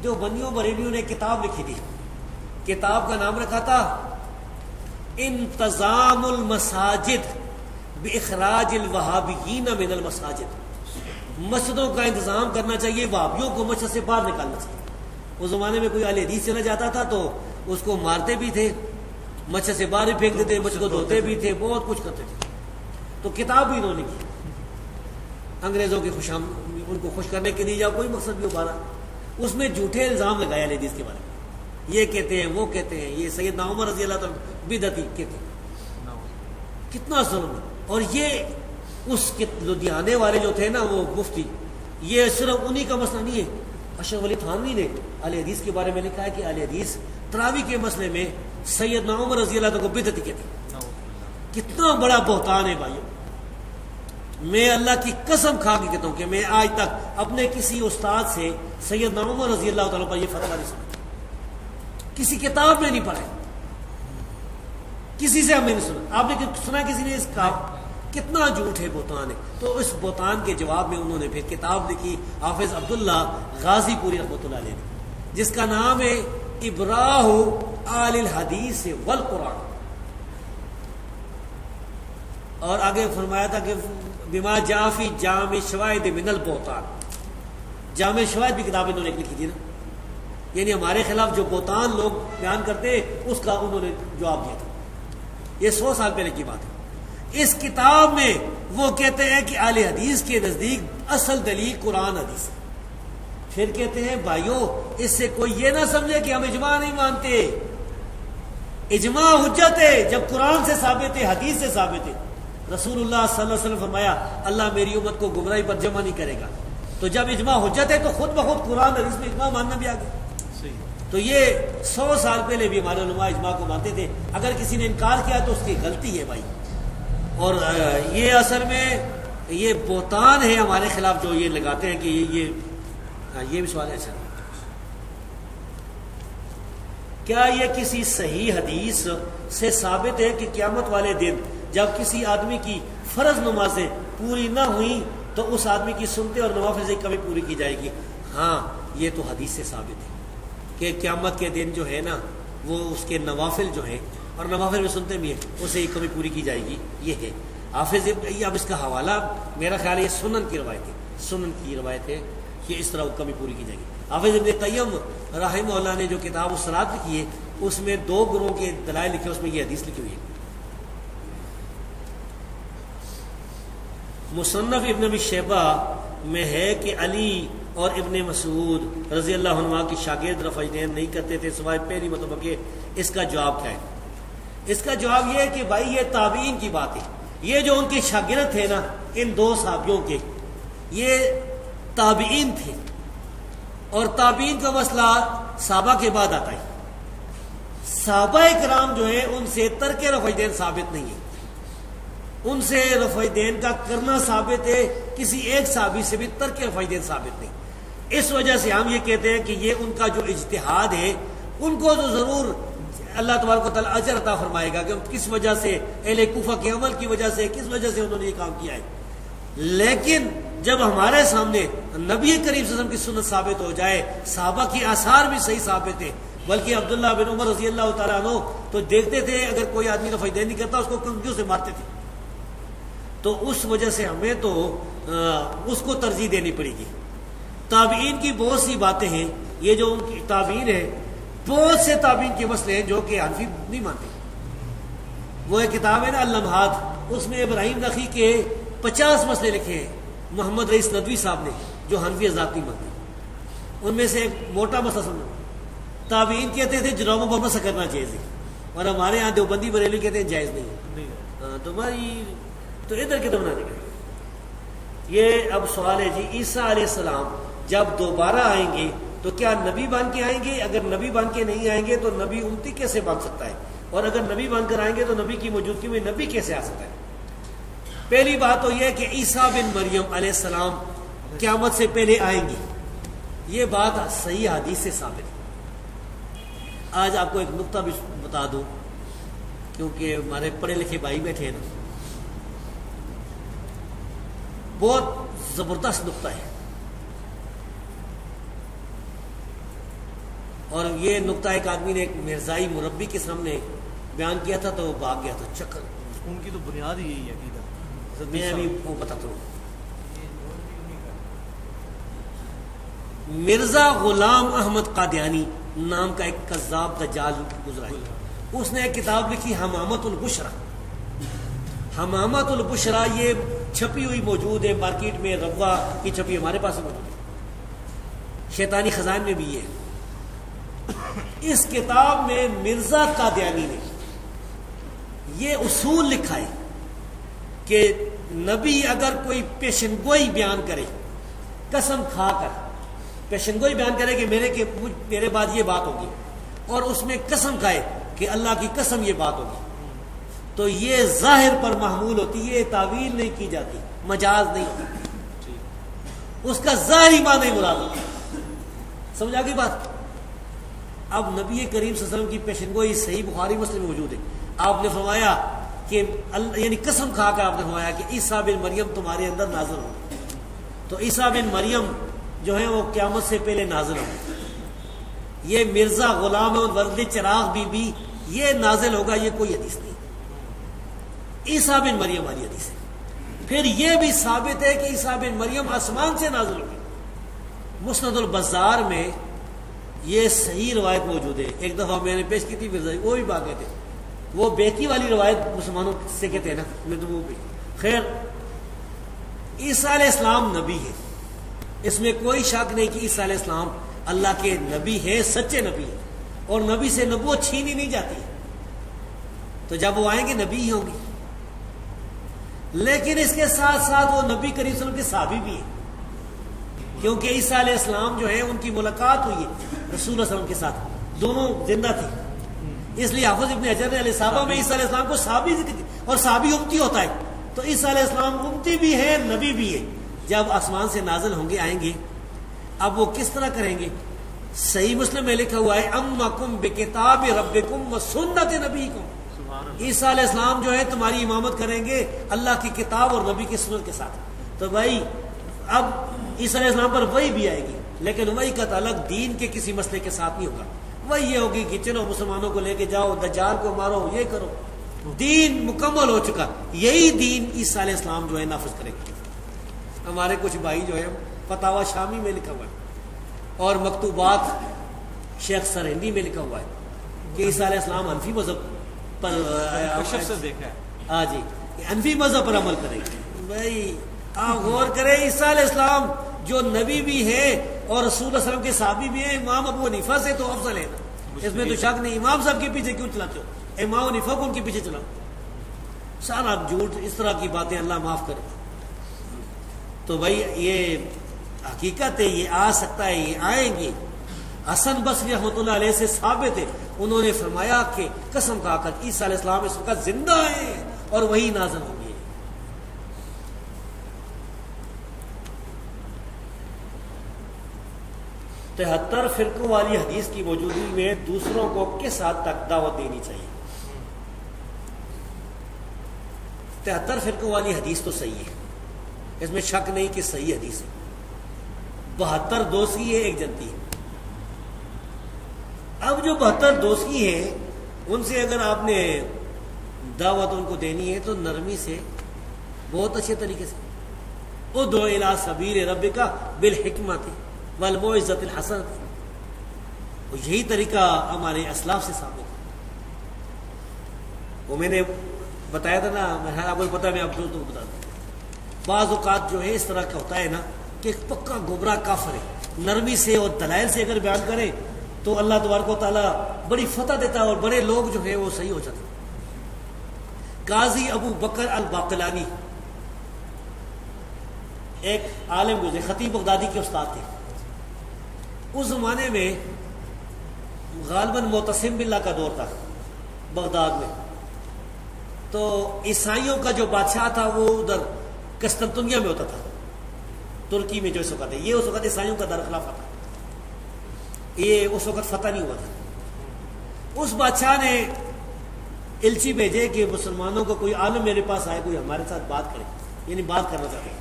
جو بنیوں بریلیوں نے کتاب لکھی تھی، کتاب کا نام رکھا تھا انتظام المساجد باخراج الوہابیین من المساجد. مسجدوں کا انتظام کرنا چاہیے، وہابیوں کو مسجد سے باہر نکالنا چاہیے. اس زمانے میں کوئی اہل حدیث چلا جاتا تھا تو اس کو مارتے بھی تھے، مسجد سے باہر پھینک دیتے، مسجد کو دھوتے بھی تھے، بہت کچھ کرتے تھے. تو کتاب بھی انہوں نے کی، انگریزوں کے ان کو خوش کرنے کے لیے یا کوئی مقصد بھی ابھارا. اس میں جھوٹے الزام لگایا اہل حدیث کے بارے میں، یہ کہتے ہیں وہ کہتے ہیں، یہ سیدنا عمر رضی اللہ تعالیٰ بدعتی کہتے ہیں. کتنا ظلم ہے. اور یہ اس کے لدھیانے والے جو تھے نا وہ مفتی، یہ صرف انہی کا مسئلہ نہیں ہے. اشرف علی تھانوی نے اہل حدیث کے بارے میں لکھا ہے کہ اہل حدیث تراویح کے مسئلے میں سیدنا عمر رضی اللہ عنہ کو بدعتی کہتے ہیں. کتنا بڑا بہتان ہے بھائیو. میں اللہ کی قسم کھا کے کہتا ہوں کہ میں آج تک اپنے کسی استاد سے سیدنا عمر رضی اللہ تعالیٰ پر یہ فتویٰ نہیں سنا، کسی کتاب میں نہیں پڑھا، کسی سے ہم نے نہیں سنا. آپ نے سنا کسی نے اس کا؟ کتنا جھوٹ ہے، بہتان ہے. تو اس بہتان کے جواب میں انہوں نے پھر کتاب لکھی حافظ عبداللہ غازی پوری رحمۃ اللہ علیہ نے، جس کا نام ہے ابراہ آل الحدیث والقرآن. اور آگے فرمایا تھا کہ بما جاء فی جامع شواہد من البہتان. جامع شواہد بھی کتاب انہوں نے لکھی تھی نا، یعنی ہمارے خلاف جو بہتان لوگ بیان کرتے اس کا انہوں نے جواب دیا تھا. یہ 100 سال پہلے کی بات ہے. اس کتاب میں وہ کہتے ہیں کہ اہل حدیث کے نزدیک اصل دلیل قرآن حدیث ہے. پھر کہتے ہیں بھائیو اس سے کوئی یہ نہ سمجھے کہ ہم اجماع نہیں مانتے. اجماع حجت ہے جب قرآن سے ثابت ہے، حدیث سے ثابت ہے. رسول اللہ صلی اللہ علیہ وسلم فرمایا اللہ میری امت کو گمراہی پر جمع نہیں کرے گا. تو جب اجماع حجت ہے تو خود بخود قرآن حدیث میں اجماع ماننا بھی آ گیا. تو یہ 100 سال پہلے بھی ہمارے علماء اجماع کو مانتے تھے. اگر کسی نے انکار کیا تو اس کی غلطی ہے بھائی. اور یہ اصل میں یہ بہتان ہے ہمارے خلاف جو یہ لگاتے ہیں کہ یہ بھی سوال ہے. اچھا، کیا یہ کسی صحیح حدیث سے ثابت ہے کہ قیامت والے دن جب کسی آدمی کی فرض نمازیں پوری نہ ہوئیں تو اس آدمی کی سنتے اور نوافل سے کبھی پوری کی جائے گی؟ ہاں، یہ تو حدیث سے ثابت ہے کہ قیامت کے دن جو ہے نا وہ اس کے نوافل جو ہیں، اور نوافل میں سنتے بھی ہیں، اسے کبھی پوری کی جائے گی. یہ ہے حافظ. اب اس کا حوالہ میرا خیال ہے یہ سنن کی روایت ہے، سنن کی روایت ہے کہ اس طرح وہ کبھی پوری کی جائے گی. حافظ ابن قیم رحمہ اللہ نے جو کتاب الصلاۃ لکھی ہے اس میں 2 گروہ کے دلائل لکھے، اس میں یہ حدیث لکھی ہوئی ہے. مصنف ابن ابی شیبہ میں ہے کہ علی اور ابن مسعود رضی اللہ عنہ کی شاگرد رفع یدین نہیں کرتے تھے سوائے پہلی مرتبہ کے. اس کا جواب کیا ہے؟ اس کا جواب یہ ہے کہ بھائی یہ تابعین کی بات ہے. یہ جو ان کے شاگرد تھے نا ان 2 صحابیوں کے، یہ تابعین تھے، اور تابعین کا مسئلہ صحابہ کے بعد آتا ہے. صحابہ کرام جو ہے ان سے ترک رفع یدین ثابت نہیں ہے، ان سے رفع یدین کا کرنا ثابت ہے. کسی ایک صحابی سے بھی ترک رفع یدین ثابت نہیں. اس وجہ سے ہم یہ کہتے ہیں کہ یہ ان کا جو اجتہاد ہے ان کو تو ضرور اللہ تبارک و تعالیٰ اجر عطا فرمائے گا کہ کس وجہ سے اہل کوفہ کے عمل کی وجہ سے کس وجہ سے انہوں نے یہ کام کیا ہے. لیکن جب ہمارے سامنے نبی کریم صلی اللہ علیہ وسلم کی سنت ثابت ہو جائے، صحابہ کی آثار بھی صحیح ثابت ہے، بلکہ عبداللہ بن عمر رضی اللہ تعالیٰ عنہ تو دیکھتے تھے اگر کوئی آدمی رفع یدین نہیں کرتا اس کو کنگیوں سے مارتے تھے. تو اس وجہ سے ہمیں تو اس کو ترجیح دینی پڑے گی. تابعین کی بہت سی باتیں ہیں، یہ جو ان کی تابعین ہے، بہت سے تابعین کے مسئلے ہیں جو کہ حنفی نہیں مانتے. وہ ایک کتاب ہے نا اللمحات، اس میں ابراہیم نخعی کے 50 مسئلے لکھے ہیں محمد رئیس ندوی صاحب نے جو حنفی حضرات نہیں مانتے. ان میں سے ایک موٹا مسئلہ سنو، تابعین کہتے تھے جرائم پر مسح کرنا جائز ہے، اور ہمارے یہاں دیوبندی بریلوی کہتے ہیں جائز نہیں ہے. تو بھائی تو ادھر کدھر بنانے کا یہ اب سوال ہے جی. عیسیٰ علیہ السلام جب دوبارہ آئیں گے تو کیا نبی بن کے آئیں گے؟ اگر نبی بن کے نہیں آئیں گے تو نبی امتی کیسے بن سکتا ہے؟ اور اگر نبی بن کر آئیں گے تو نبی کی موجودگی میں نبی کیسے آ سکتا ہے؟ پہلی بات تو یہ کہ عیسیٰ بن مریم علیہ السلام قیامت سے پہلے آئیں گے، یہ بات صحیح حدیث سے ثابت ہے. آج آپ کو ایک نقطہ بھی بتا دوں کیونکہ ہمارے پڑھے لکھے بھائی بیٹھے ہیں نا، بہت زبردست نقطہ ہے، اور یہ نقطہ ایک آدمی نے ایک مرزائی مربی کے سامنے بیان کیا تھا تو وہ بھاگ گیا تھا. چکر ان کی تو بنیاد ہی یہی عقیدہ. میں ابھی وہ بتاتا ہوں. مرزا غلام احمد قادیانی نام کا ایک کذاب دجال گزرا ہے، اس نے ایک کتاب لکھی حمامت البشرا. حمامت البشرا یہ چھپی ہوئی موجود ہے مارکیٹ میں، روا کی چھپی ہمارے پاس موجود ہے، شیطانی خزائن میں بھی ہے. اس کتاب میں مرزا قادیانی نے یہ اصول لکھا ہے کہ نبی اگر کوئی پیشن گوئی بیان کرے، قسم کھا کر پیشن گوئی بیان کرے کہ میرے بعد یہ بات ہوگی، اور اس میں قسم کھائے کہ اللہ کی قسم یہ بات ہوگی، تو یہ ظاہر پر محمول ہوتی ہے، تعویل نہیں کی جاتی، مجاز نہیں ہوتی، اس کا ظاہری معنی نہیں مراد ہوتا. سمجھا گئی بات؟ اب نبی کریم صلی اللہ علیہ وسلم کی پیشن گوئی صحیح بخاری مسلم میں موجود ہے. آپ نے فرمایا کہ یعنی قسم کھا کر آپ نے فرمایا کہ عیسیٰ بن مریم تمہارے اندر نازل ہو، تو عیسیٰ بن مریم جو ہے وہ قیامت سے پہلے نازل ہو. یہ مرزا غلام ورد چراغ بی یہ نازل ہوگا، یہ کوئی حدیث نہیں، عیسیٰ بن مریم والی حدیث ہے. پھر یہ بھی ثابت ہے کہ عیسیٰ بن مریم آسمان سے نازل ہوگی. مسند البزار میں یہ صحیح روایت موجود ہے. ایک دفعہ میں نے پیش کی تھی مرزا، وہ بھی بات کہتے ہیں، وہ بیکی والی روایت مسلمانوں سے کہتے ہیں نا، میں تو وہ بھی خیر. عیسیٰ علیہ السلام نبی ہے، اس میں کوئی شک نہیں کہ عیسیٰ علیہ السلام اللہ کے نبی ہے، سچے نبی ہے، اور نبی سے نبوت چھینی نہیں جاتی ہے. تو جب وہ آئیں گے نبی ہی ہوں گے. لیکن اس کے ساتھ ساتھ وہ نبی کریم صلی اللہ علیہ وسلم کے صحابی بھی ہیں، کیونکہ عیسیٰ علیہ السلام جو ہے ان کی ملاقات ہوئی ہے رسول اللہ علیہ وسلم کے ساتھ، دونوں زندہ تھے. اس لیے حافظ ابن حجر نے علیہ صحابہ میں عیسیٰ علیہ السلام کو صحابی ذکر کیا، اور صحابی امتی ہوتا ہے، تو عیسیٰ علیہ السلام امتی بھی ہے، نبی بھی ہے. جب آسمان سے نازل ہوں گے، آئیں گے، اب وہ کس طرح کریں گے؟ صحیح مسلم میں لکھا ہوا ہے امکم بکتاب ربکم و سنت نبیکم. عیسیٰ علیہ السلام جو ہے تمہاری امامت کریں گے اللہ کی کتاب اور نبی کی سنت کے ساتھ. تو بھائی اب عیسیٰ علیہ السلام پر وہی بھی آئے گی، لیکن وہی کا تعلق دین کے کسی مسئلے کے ساتھ نہیں ہوگا. وہی یہ ہوگی کہ چلو مسلمانوں کو لے کے جاؤ، دجال کو مارو، یہ کرو. دین مکمل ہو چکا، یہی دین عیسیٰ علیہ السلام جو ہے نافذ کریں گے. ہمارے کچھ بھائی جو ہے فتاوی شامی میں لکھا ہوا ہے اور مکتوبات شیخ سرہندی میں لکھا ہوا ہے کہ عیسیٰ علیہ السلام حنفی مذہب پر دیکھا ہے. ہاں جی، حنفی مذہب پر عمل کریں گے. بھائی آپ غور کریں، عیسیٰ علیہ السلام جو نبی بھی ہے اور رسول اللہ علیہ وسلم کے صحابی بھی ہیں، امام ابو حنیفہ سے تو افضل ہے نا، اس میں تو شک نہیں. امام صاحب کے پیچھے کیوں چلاتے ہو؟ امام حنیفہ کو ان کے پیچھے چلاؤ. سارا جھوٹ، اس طرح کی باتیں اللہ معاف کرے. تو بھائی یہ حقیقت ہے، یہ آ سکتا ہے، یہ آئیں گے. حسن بصری رحمۃ اللہ علیہ سے ثابت ہے، انہوں نے فرمایا کہ قسم کھا کر عیسیٰ علیہ السلام اس وقت زندہ ہیں اور وہی نازل ہوں گے. 73 فرقوں والی حدیث کی موجودگی میں دوسروں کو کس حد تک دعوت دینی چاہیے؟ 73 فرقوں والی حدیث تو صحیح ہے، اس میں شک نہیں کہ صحیح حدیث ہے. 72 دوسری ہے، ایک جنتی ہے. اب جو 72 دوسری ہیں ان سے اگر آپ نے دعوت ان کو دینی ہے تو نرمی سے، بہت اچھے طریقے سے، ادعو الی سبیل ربک بالحکمت والموعظۃ الحسنۃ. یہی طریقہ ہمارے اسلاف سے ثابت ہے. وہ میں نے بتایا تھا نا، آپ کو پتا، میں آپ کو بتا دوں. بعض اوقات جو ہے اس طرح کا ہوتا ہے نا کہ ایک پکا گمراہ کافر ہے، نرمی سے اور دلائل سے اگر بیان کرے تو اللہ تبارک و تعالیٰ بڑی فتح دیتا ہے اور بڑے لوگ جو ہے وہ صحیح ہو جاتے ہیں. قاضی ابو بکر الباقلانی ایک عالم گزرے، خطیب بغدادی کے استاد تھے. اس زمانے میں غالباً معتصم باللہ کا دور تھا بغداد میں. تو عیسائیوں کا جو بادشاہ تھا وہ ادھر قسطنطنیہ میں ہوتا تھا، ترکی میں جو اس وقت ہے. یہ اس وقت عیسائیوں کا دارالخلافہ تھا، یہ اس وقت فتح نہیں ہوا تھا. اس بادشاہ نے الچی بھیجے کہ مسلمانوں کا کوئی عالم میرے پاس آئے، کوئی ہمارے ساتھ بات کرے، یعنی بات کرنا چاہتے ہیں.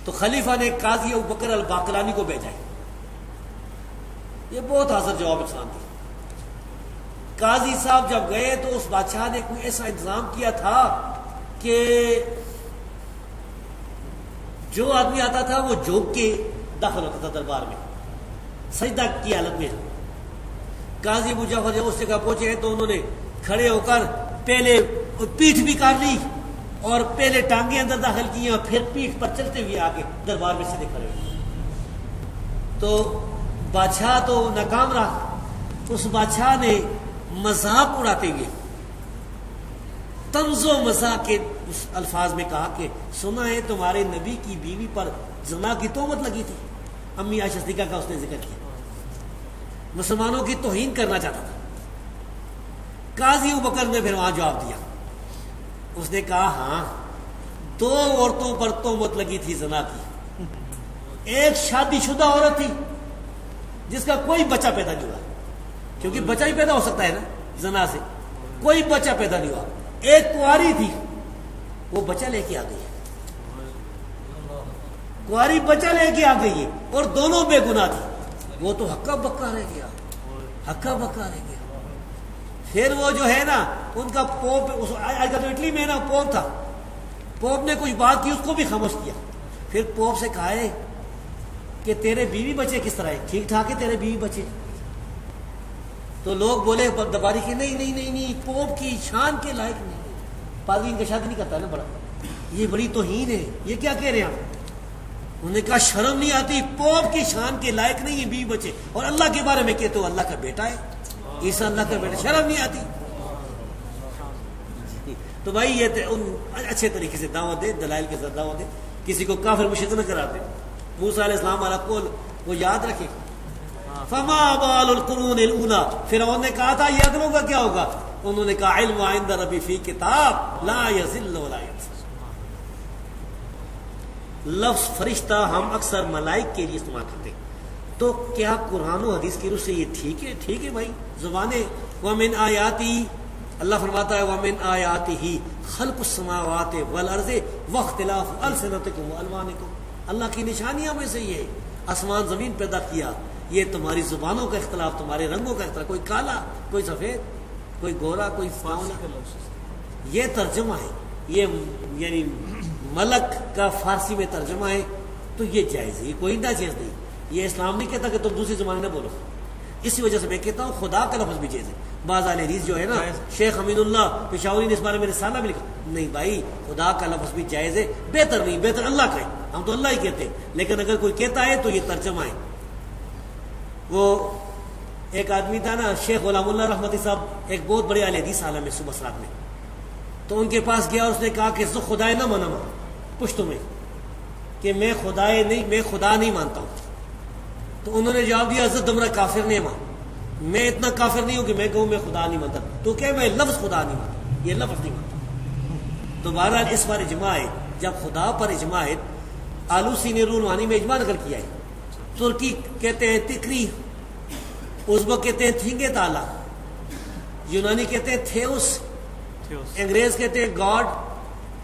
تو خلیفہ نے قاضی ابو بکر الباقلانی کو بھیجا ہے. یہ بہت حاضر جواب انسان تھی. قاضی صاحب جب گئے تو اس بادشاہ نے کوئی ایسا انتظام کیا تھا کہ جو آدمی آتا تھا وہ جھوک کے داخل ہوتا تھا دربار میں، سجدہ کی حالت میں. قاضی ابو جعفر جب اس جگہ پہنچے تو انہوں نے کھڑے ہو کر پہلے پیٹھ بھی کاٹ لی اور پہلے ٹانگیں اندر داخل کی اور پھر پیٹھ پر چلتے ہوئے آگے دربار میں سیدھے کھڑے ہوئے. تو بادشاہ تو ناکام رہا. اس بادشاہ نے مذاق اڑاتے ہوئے طنز و مزاح کے اس الفاظ میں کہا کہ سنا ہے تمہارے نبی کی بیوی پر زنا کی تہمت لگی تھی. امی عائشہ صدیقہ کا اس نے ذکر کیا، مسلمانوں کی توہین کرنا چاہتا تھا. قاضی ابو بکر نے پھر وہاں جواب دیا. اس نے کہا ہاں 2 عورتوں پر تہمت لگی تھی زنا کی. ایک شادی شدہ عورت تھی جس کا کوئی بچہ پیدا نہیں ہوا، کیونکہ بچہ ہی پیدا ہو سکتا ہے نا زنا سے، کوئی بچہ پیدا نہیں ہوا. ایک کنواری تھی، وہ بچہ لے کے آ گئی ہے، کنواری بچہ لے کے آ گئی ہے اور دونوں بے گناہ تھی. وہ تو ہکا بکا رہ گیا، ہکا بکا رہ گیا. پھر وہ جو ہے نا ان کا پوپ، آج کل تو اٹلی میں نا پوپ تھا، پوپ نے کچھ بات کی، اس کو بھی خاموش کیا. پھر پوپ سے کہا ہے کہ تیرے بیوی بچے کس طرح ہے، ٹھیک ٹھاک ہے تیرے بیوی بچے؟ تو لوگ بولے دباری کہ نہیں نہیں نہیں نہیں، پوپ کی شان کے لائق نہیں. پادری ان کا شادی نہیں کرتا ہے نا، بڑا یہ بڑی توہین ہے، یہ کیا کہہ رہے ہیں آپ؟ انہوں نے کہا شرم نہیں آتی، پوپ کی شان کے لائق نہیں ہے بیوی بچے، اور اللہ کے بارے میں کہتے ہو اللہ کا بیٹا ہے، عیسیٰ اللہ کا بیٹا، شرم نہیں آتی؟ تو بھائی یہ ان اچھے طریقے سے دعوت دے، دلائل کے ساتھ دعوت دے، کسی کو کافر مشرک نہ کراتے. موسیٰ علیہ السلام والا قول وہ یاد رکھے. فما بال القرون الاولی، فرعون نے کہا تھا یہ اگلوں کا کیا ہوگا؟ انہوں نے کہا علم عند ربی فی کتاب لا یضل ولا ینسى. لفظ فرشتہ ہم اکثر ملائک کے لیے استعمال کرتے، تو کیا قرآن و حدیث کی روح سے یہ ٹھیک ہے؟ ٹھیک ہے بھائی، زبانیں. ومن آیاتی، اللہ فرماتا ہے ومن آیاتہ خلق السماوات والارض واختلاف السنتکم والوانکم. اللہ کی نشانیاں میں سے یہ ہے آسمان زمین پیدا کیا، یہ تمہاری زبانوں کا اختلاف، تمہارے رنگوں کا اختلاف، کوئی کالا کوئی سفید، کوئی گورا کوئی سانولا. یہ ترجمہ ہے، یہ یعنی ملک کا فارسی میں ترجمہ ہے، تو یہ جائز ہے، یہ کوئی نہ چیز نہیں. یہ اسلام نہیں کہتا کہ تم دوسری زبان نہ بولو. اسی وجہ سے میں کہتا ہوں خدا کا لفظ بھی جائز ہے. بعض اہل حدیث جو ہے نا، شیخ حمید اللہ پشاوری نے اس بارے میں رسالہ بھی لکھا. نہیں بھائی، خدا کا لفظ بھی جائز ہے، بہتر نہیں، بہتر اللہ کا ہے، ہم تو اللہ ہی کہتے ہیں. لیکن اگر کوئی کہتا ہے تو یہ ترجمہ ہے. وہ ایک آدمی تھا نا شیخ غلام اللہ رحمتی صاحب، ایک بہت بڑے اہل حدیث عالم ہے صبح رات میں. تو ان کے پاس گیا اور اس نے کہا کہ خدائے نہ منم پشتوں میں کہ میں خدائے نہیں، میں خدا نہیں مانتا ہوں. تو انہوں نے جواب دیا حضرت تمہارا کافر نہیں ماں، میں اتنا کافر نہیں ہوں کہ میں کہوں میں خدا نہیں مانتا. تو کہ میں لفظ خدا نہیں مانتا، یہ لفظ نہیں مانتا. تو بہرحال اس پر اجماع ہے. جب خدا پر اجماع ہے، آلوسی نے روحانی میں اجماع نقل کیا ہے ترکی کہتے ہیں تکری، ازبک کہتے ہیں تھینگے تالا، یونانی کہتے ہیں تھیوس، انگریز کہتے ہیں گاڈ،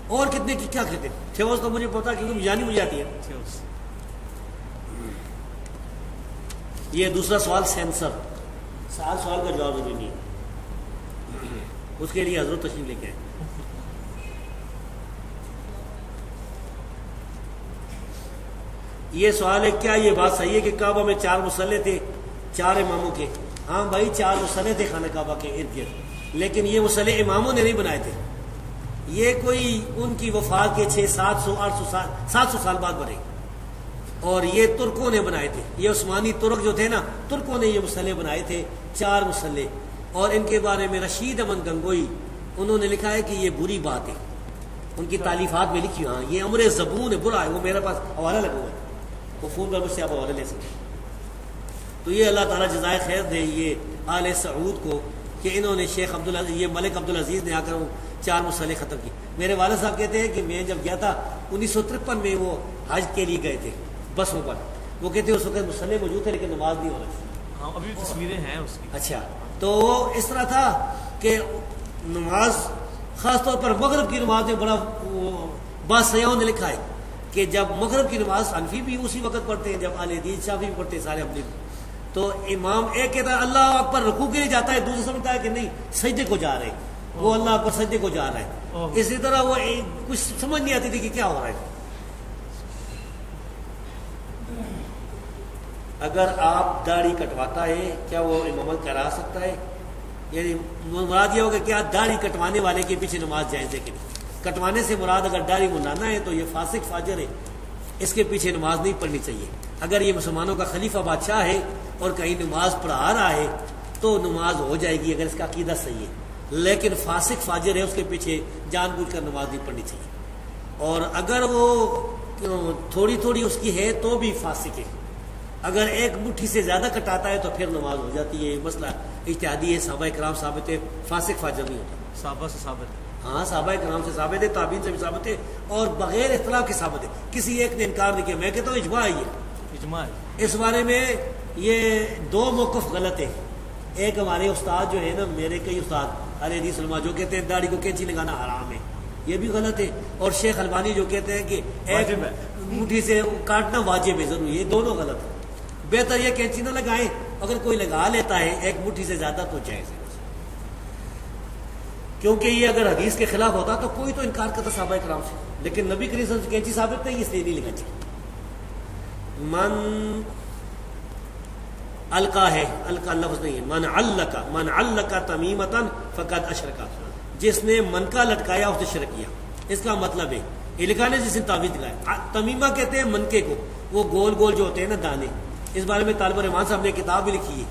اور کتنے کیا کہتے ہیں. تھیوس تو مجھے پتا کیونکہ یونانی مجھے آتی ہے. یہ دوسرا سوال سینسر، سوال کا جواب ضروری نہیں ہے، اس کے لیے حضرت تشریف لے کے آئے. یہ سوال ہے کیا یہ بات صحیح ہے کہ کعبہ میں 4 مصلے تھے 4 اماموں کے؟ ہاں بھائی 4 مصلے تھے خانہ کعبہ کے ارد گرد، لیکن یہ مصلے اماموں نے نہیں بنائے تھے، یہ کوئی ان کی وفات کے 700 سال بعد بنے، اور یہ ترکوں نے بنائے تھے. یہ عثمانی ترک جو تھے نا، ترکوں نے یہ مصلے بنائے تھے 4 مصلے. اور ان کے بارے میں رشید احمد گنگوئی انہوں نے لکھا ہے کہ یہ بری بات ہے، ان کی تالیفات میں لکھی. ہاں یہ امر زبون ہے، برا ہے. وہ میرے پاس حوالہ لگا ہوا ہے، وہ فون پر مجھ سے آپ حوالے لے سکتے. تو یہ اللہ تعالیٰ جزائے خیر دے یہ آل سعود کو کہ انہوں نے شیخ عبدالعزیز، یہ ملک عبدالعزیز نے آ کر 4 مصلے ختم کی. میرے والد صاحب کہتے ہیں کہ میں جب گیا تھا 1953 میں، وہ حج کے لیے گئے تھے بسوں پر، وہ کہتے ہیں اس وقت مصلے موجود تھے لیکن نماز نہیں ہو رہی تھی. ہاں ابھی تصویریں ہیں اس کی. اچھا تو وہ اس طرح تھا کہ نماز خاص طور پر مغرب کی نماز میں بڑا بعض سیاحوں نے لکھا ہے کہ جب مغرب کی نماز حنفی بھی اسی وقت پڑھتے ہیں، جب اہل حدیث شافعی بھی پڑھتے ہیں سارے اپنے، تو امام ایک کہتا ہے اللہ اکبر رکوع کے لیے جاتا ہے، دوسرا سمجھتا ہے کہ نہیں سجدے کو جا رہے ہیں، وہ اللہ اکبر سجدے کو جا رہا ہے. اسی طرح وہ کچھ سمجھ نہیں آتی تھی کہ کیا ہو رہا ہے. اگر آپ داڑھی کٹواتا ہے کیا وہ امامت کرا سکتا ہے؟ یعنی مراد یہ ہوگا کہ آپ داڑھی کٹوانے والے کے پیچھے نماز جائز ہے کہ نہیں. کٹوانے سے مراد اگر داڑھی منانا ہے تو یہ فاسق فاجر ہے، اس کے پیچھے نماز نہیں پڑھنی چاہیے. اگر یہ مسلمانوں کا خلیفہ بادشاہ ہے اور کہیں نماز پڑھا رہا ہے تو نماز ہو جائے گی اگر اس کا عقیدہ صحیح ہے، لیکن فاسق فاجر ہے اس کے پیچھے جان بوجھ کر نماز نہیں پڑھنی چاہیے. اور اگر وہ تھوڑی تھوڑی اس کی ہے تو بھی فاسق ہے. اگر ایک مٹھی سے زیادہ کٹاتا ہے تو پھر نماز ہو جاتی ہے. یہ مسئلہ اجتہادی ہے، صحابہ کرام ثابت ہے، فاسق فاجر نہیں ہوتا. صحابہ سے ثابت ہے. ہاں صحابہ کرام سے ثابت ہے، تابعین سے بھی ثابت ہے، اور بغیر اختلاف کے ثابت ہے. کسی ایک نے انکار نہیں کیا. میں کہتا ہوں اجماع ہے، یہ اجماع ہے. اس بارے میں یہ 2 موقف غلط ہے. ایک ہمارے استاد جو ہے نا، میرے کئی استاد اہل حدیث علماء جو کہتے ہیں داڑھی کو کینچی لگانا حرام ہے، یہ بھی غلط ہے. اور شیخ البانی جو کہتے ہیں کہ ایک مٹھی سے کاٹنا واجب ہے ضرور، یہ دونوں غلط ہے. بہتر یہ کینچی نہ لگائیں، اگر کوئی لگا لیتا ہے ایک مٹھی سے زیادہ تو جائز ہے، کیونکہ یہ اگر حدیث کے خلاف ہوتا تو کوئی تو انکار کرتا صحابہ کرام سے، لیکن نبی کریم صلی اللہ علیہ وسلم کینچی ثابت نہیں، اس لیے نہیں لگا چاہیے. من القا ہے، القا لفظ نہیں ہے. من علقا تمیمتن فقد اشرکا، جس نے منکا لٹکایا اس نے شرک کیا. اس کا مطلب ہے یہ لکھا نے جس نے تعویذ لگایا. تمیمہ کہتے ہیں منکے کو، وہ گول گول جو ہوتے ہیں نا دانے. اس بارے میں طالب الرحمان صاحب نے کتاب بھی لکھی ہے.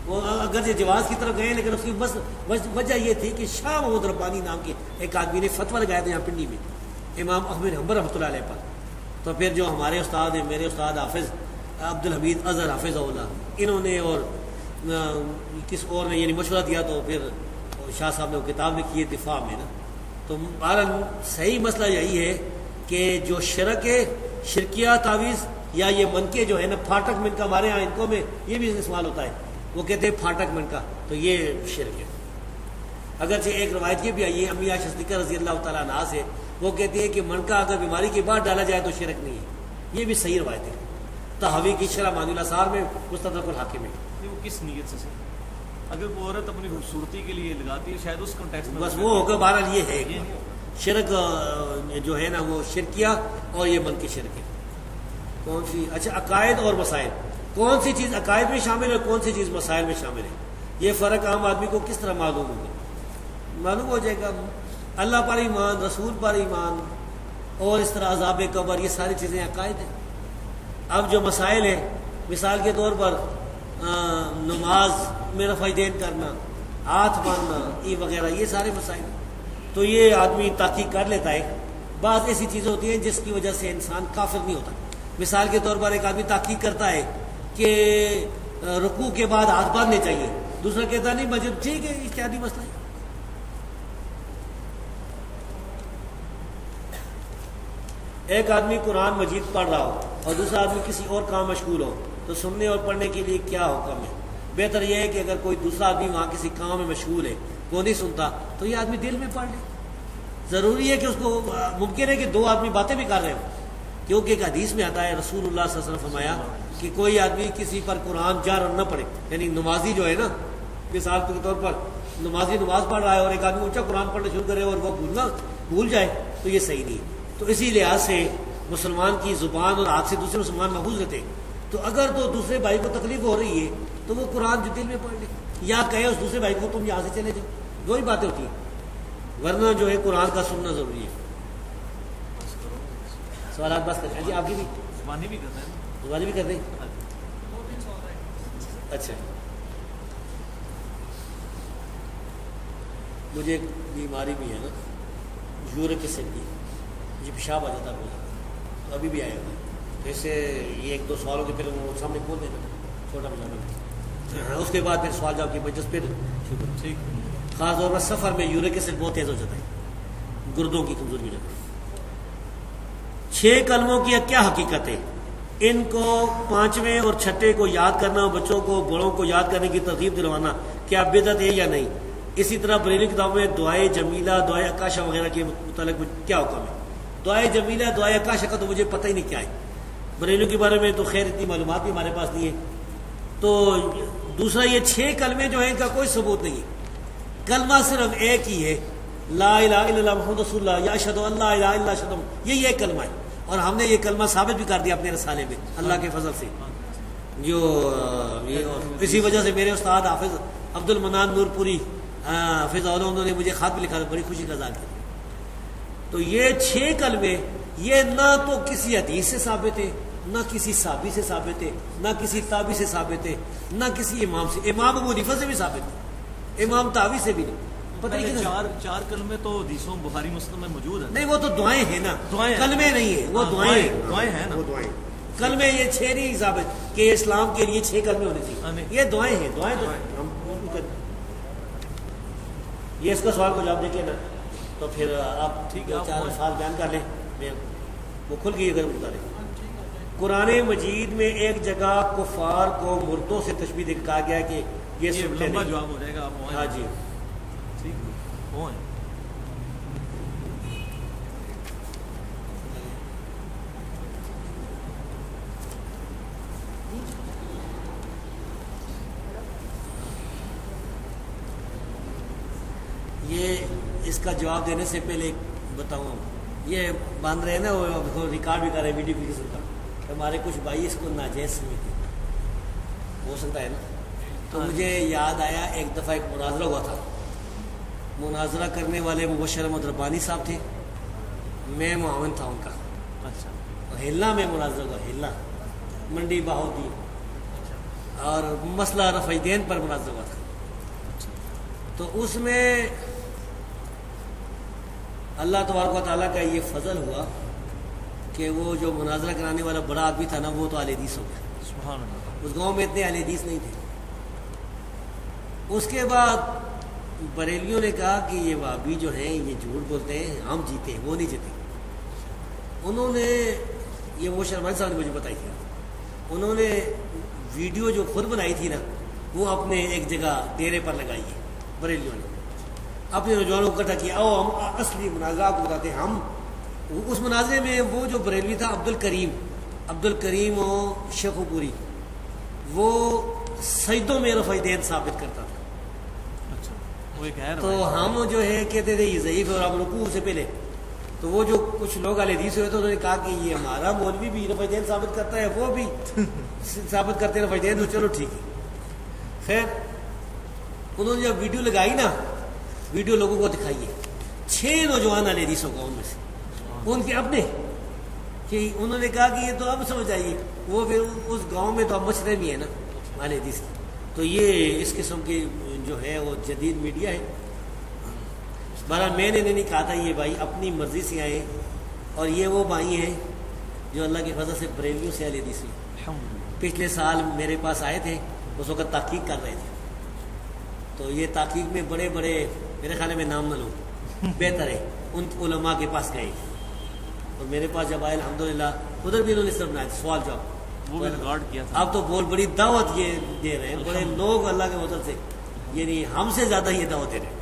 وہ اگر یہ جواز کی طرف گئے لیکن اس کی بس وجہ یہ تھی کہ شاہ محمود ربانی نام کے ایک آدمی نے فتویٰ لگایا تھا یہاں پنڈی میں امام احمد حنبل رحمۃ اللہ علیہ پر. تو پھر جو ہمارے استاد ہیں، میرے استاد حافظ عبدالحمید اظہر حافظ اللہ، انہوں نے اور کس اور نے یعنی مشورہ دیا تو پھر شاہ صاحب نے وہ کتاب لکھی ہے دفاع میں نا. تو بہرحال صحیح مسئلہ یہی ہے کہ جو شرک ہے، شرکیہ تعویذ یا یہ منکے جو ہے نا، پھاٹک منکا ہمارے یہاں انکوں میں یہ بھی استعمال ہوتا ہے، وہ کہتے ہیں پھاٹک منکا، تو یہ شرک ہے. اگرچہ ایک روایت یہ بھی آئی ہے امی عائشہ صدیقہ رضی اللہ تعالیٰ عنہا سے، وہ کہتی ہے کہ منکا اگر بیماری کے بعد ڈالا جائے تو شرک نہیں ہے. یہ بھی صحیح روایت ہے. تحوی کی شرح مانی الاثار میں مستدرک الحاکم میں. وہ کس نیت سے اگر وہ عورت اپنی خوبصورتی کے لیے لگاتی ہے شاید اس کنٹیکسٹ میں بس وہ ہوگا. بہرحال یہ ہے شرک جو ہے نا وہ شرکیہ اور یہ من کی شرک ہے. کون سی؟ اچھا عقائد اور مسائل، کون سی چیز عقائد میں شامل ہے اور کون سی چیز مسائل میں شامل ہے، یہ فرق عام آدمی کو کس طرح معلوم ہوگا؟ معلوم ہو جائے گا. اللہ پر ایمان، رسول پر ایمان، اور اس طرح عذاب قبر، یہ ساری چیزیں عقائد ہیں. اب جو مسائل ہیں، مثال کے طور پر نماز میں رفع دین کرنا، ہاتھ باندھنا، یہ وغیرہ، یہ سارے مسائل ہیں. تو یہ آدمی تحقیق کر لیتا ہے. بعض ایسی چیزیں ہوتی ہیں جس کی وجہ سے انسان کافر نہیں ہوتا. مثال کے طور پر ایک آدمی تحقیق کرتا ہے کہ رکوع کے بعد ہاتھ باندھنے چاہیے، دوسرا کہتا نہیں مجھے ٹھیک ہے، اجتہادی مسئلہ ہے. ایک آدمی قرآن مجید پڑھ رہا ہو اور دوسرا آدمی کسی اور کام مشغول ہو تو سننے اور پڑھنے کے لیے کیا حکم ہے؟ بہتر یہ ہے کہ اگر کوئی دوسرا آدمی وہاں کسی کام میں مشغول ہے وہ نہیں سنتا تو یہ آدمی دل میں پڑھ لے. ضروری ہے کہ اس کو ممکن ہے کہ دو آدمی باتیں بھی کر رہے ہوں، کیونکہ ایک حدیث میں آتا ہے رسول اللہ صلی اللہ علیہ وسلم فرمایا کہ کوئی آدمی کسی پر قرآن جہرن نہ پڑھے، یعنی نمازی جو ہے نا، مثال کے طور پر نمازی نماز پڑھ رہا ہے اور ایک آدمی اونچا قرآن پڑھنا شروع کرے اور وہ بھول جائے تو یہ صحیح نہیں. تو اسی لحاظ سے مسلمان کی زبان اور ہاتھ سے دوسرے مسلمان محفوظ رہتے ہیں. تو اگر تو دوسرے بھائی کو تکلیف ہو رہی ہے تو وہ قرآن جو دل میں پڑھ لے، یا کہے اس دوسرے بھائی کو تم یہاں سے چلے جاؤ، وہی باتیں ہوتی ہیں. ورنہ جو ہے قرآن کا سننا ضروری ہے. سوالات بس کریں جی. آپ کی بھی زبانی بھی کرتے ہیں، زبانی بھی کر دیں. اچھا، مجھے ایک بیماری بھی ہے نا، یورک ایسڈ کی، مجھے پیشاب آ جاتا ہے بہت، تو ابھی بھی آیا ہوا ہے. جیسے یہ ایک دو سوالوں کے پھر وہ سامنے کھول دینا چھوٹا بچہ، اس کے بعد پھر سوال جواب کی بچت پھر ٹھیک. خاص طور پر سفر میں یورک ایسڈ بہت تیز ہو جاتا ہے، گردوں کی کمزوری ہو جاتی ہے. 6 کلموں کی کیا حقیقت ہے؟ ان کو 5ویں اور 6ٹھے کو یاد کرنا، بچوں کو بڑوں کو یاد کرنے کی ترغیب دلوانا کیا بدعت ہے یا نہیں؟ اسی طرح بریلی کتابوں میں دعائے جمیلہ، دعائے اکاشا وغیرہ کے متعلق کیا حکم ہے؟ دعائے جمیلہ، دعائے اکاشا کا تو مجھے پتہ ہی نہیں کیا ہے. بریلیوں کے بارے میں تو خیر اتنی معلومات بھی ہمارے پاس نہیں ہے. تو دوسرا یہ 6 کلمے جو ہیں ان کا کوئی ثبوت نہیں ہے. کلمہ صرف ایک ہی ہے، لا الہ الا اللہ محمد رسول اللہ، یا اشہد ان لا الہ الا اللہ اشہد، یہ ایک کلمہ ہے. اور ہم نے یہ کلمہ ثابت بھی کر دیا اپنے رسالے میں اللہ کے فضل سے. جو اسی وجہ سے میرے استاد حافظ عبد المنان نور پوری حافظ اللہ، انہوں نے مجھے خط بھی لکھا تھا، بڑی خوشی کا اظہار کیا. تو یہ 6 کلمے یہ نہ تو کسی حدیث سے ثابت ہے، نہ کسی صحابی سے ثابت ہے، نہ کسی تابعی سے ثابت ہے، نہ کسی امام سے. امام ابو حنیفہ سے بھی ثابت ہے، امام تابعی سے بھی نہیں. پتہ نہیں چار کلمے تو حدیثوں بخاری مسلم میں موجود ہیں. نہیں، وہ تو دعائیں ہیں نا، دعائیں کلمے نہیں ہیں، وہ دعائیں ہیں نا. وہ دعائیں. کلمے یہ 6 نہیں ثابت کہ اسلام کے لیے 6 کلمے ہونے چاہیے، یہ دعائیں ہیں. دعائیں تو ہم یہ اس کا سوال کو جواب دے کے نا تو پھر آپ ٹھیک ہے 4 سال بیان کر لیں، وہ کھل گئی اگر بتا رہے. قرآن مجید میں ایک جگہ کفار کو مردوں سے تشبیہ دے کے کہا گیا ہے کہ یہ سنتے لمبا نہیں. جواب ہو جائے گا. آپ ہاں جی. ٹھیک وہ ہیں. یہ اس کا جواب دینے سے پہلے بتاؤں، یہ باندھ رہے ہیں نا، وہ ریکارڈ بھی کر رہے ہیں ویڈیو کی قسم کا. ہمارے کچھ بھائی اس کو ناجائز سمجھتے ہو سکتا ہے نا. تو مجھے یاد آیا ایک دفعہ ایک مناظرہ ہوا تھا. مناظرہ کرنے والے مبشر احمد ربانی صاحب تھے، میں معاون تھا ان کا. اچھا. ہلنا میں مناظرہ ہوا، ہلنا منڈی بہودی، اور مسئلہ رفع دین پر مناظرہ ہوا تھا. تو اس میں اللہ تبارک و تعالیٰ کا یہ فضل ہوا کہ وہ جو مناظرہ کرانے والا بڑا آدمی تھا نا، وہ تو اہل حدیث ہو گیا. سبحان اللہ. اس گاؤں میں اتنے اہل حدیث نہیں تھے. اس کے بعد بریلیوں نے کہا کہ یہ وہابی جو ہیں یہ جھوٹ بولتے ہیں، ہم جیتے ہیں، وہ نہیں جیتے. انہوں نے یہ وہ شرمان صاحب نے مجھے بتائی تھی، انہوں نے ویڈیو جو خود بنائی تھی نا وہ اپنے ایک جگہ ڈیرے پر لگائی ہے. بریلیوں نے اپنے نوجوانوں کو اکٹھا کیا، او ہم اصلی مناظرہ کو بتاتے ہیں. ہم اس مناظرے میں وہ جو بریلوی تھا عبد الکریم و شیخ پوری، وہ سجدوں میں رفع دین ثابت کرتا تھا. اچھا. وہ ایک ہے تو ہم جو ہے کہتے تھے یہ ضعیف ہے، اور ہم رکوع سے پہلے تو وہ جو کچھ لوگ اہل حدیث ہوئے تو انہوں نے کہا کہ یہ ہمارا مولوی بھی رفع دین ثابت کرتا ہے، وہ بھی ثابت کرتے ہیں رفع دین، تو چلو ٹھیک ہے. خیر انہوں نے جب ویڈیو لگائی نا، ویڈیو لوگوں کو دکھائیے، 6 نوجوان اہل حدیث ہوگا ان میں سے، ان کے اپنے، کہ انہوں نے کہا کہ یہ تو اب سمجھ آئیے، وہ پھر اس گاؤں میں تو اب مشرے بھی ہے نا اہل حدیث کی. تو یہ اس قسم کی جو ہے وہ جدید میڈیا ہے. بہرحال میں نے نہیں کہا تھا، یہ بھائی اپنی مرضی سے آئے، اور یہ وہ بھائی ہیں جو اللہ کی فضل سے بریلیوں سے اہل حدیث ہوئی. پچھلے سال میرے پاس آئے تھے، اس وقت تحقیق کر رہے تھے. تو یہ تحقیق میں بڑے بڑے، میرے خیال میں نام نہ لوں، بہتر ہے ان علماء کے پاس گئے. اور میرے پاس جب آئے الحمدللہ ادھر بھی انہوں نے صرف بنایا تھا سوال جواب، وہ بھی ریکارڈ کیا تھا. اب تو بہت بڑی دعوت یہ دے رہے ہیں، بڑے لوگ اللہ کے فضل سے یعنی ہم سے زیادہ یہ دعوت دے رہے ہیں.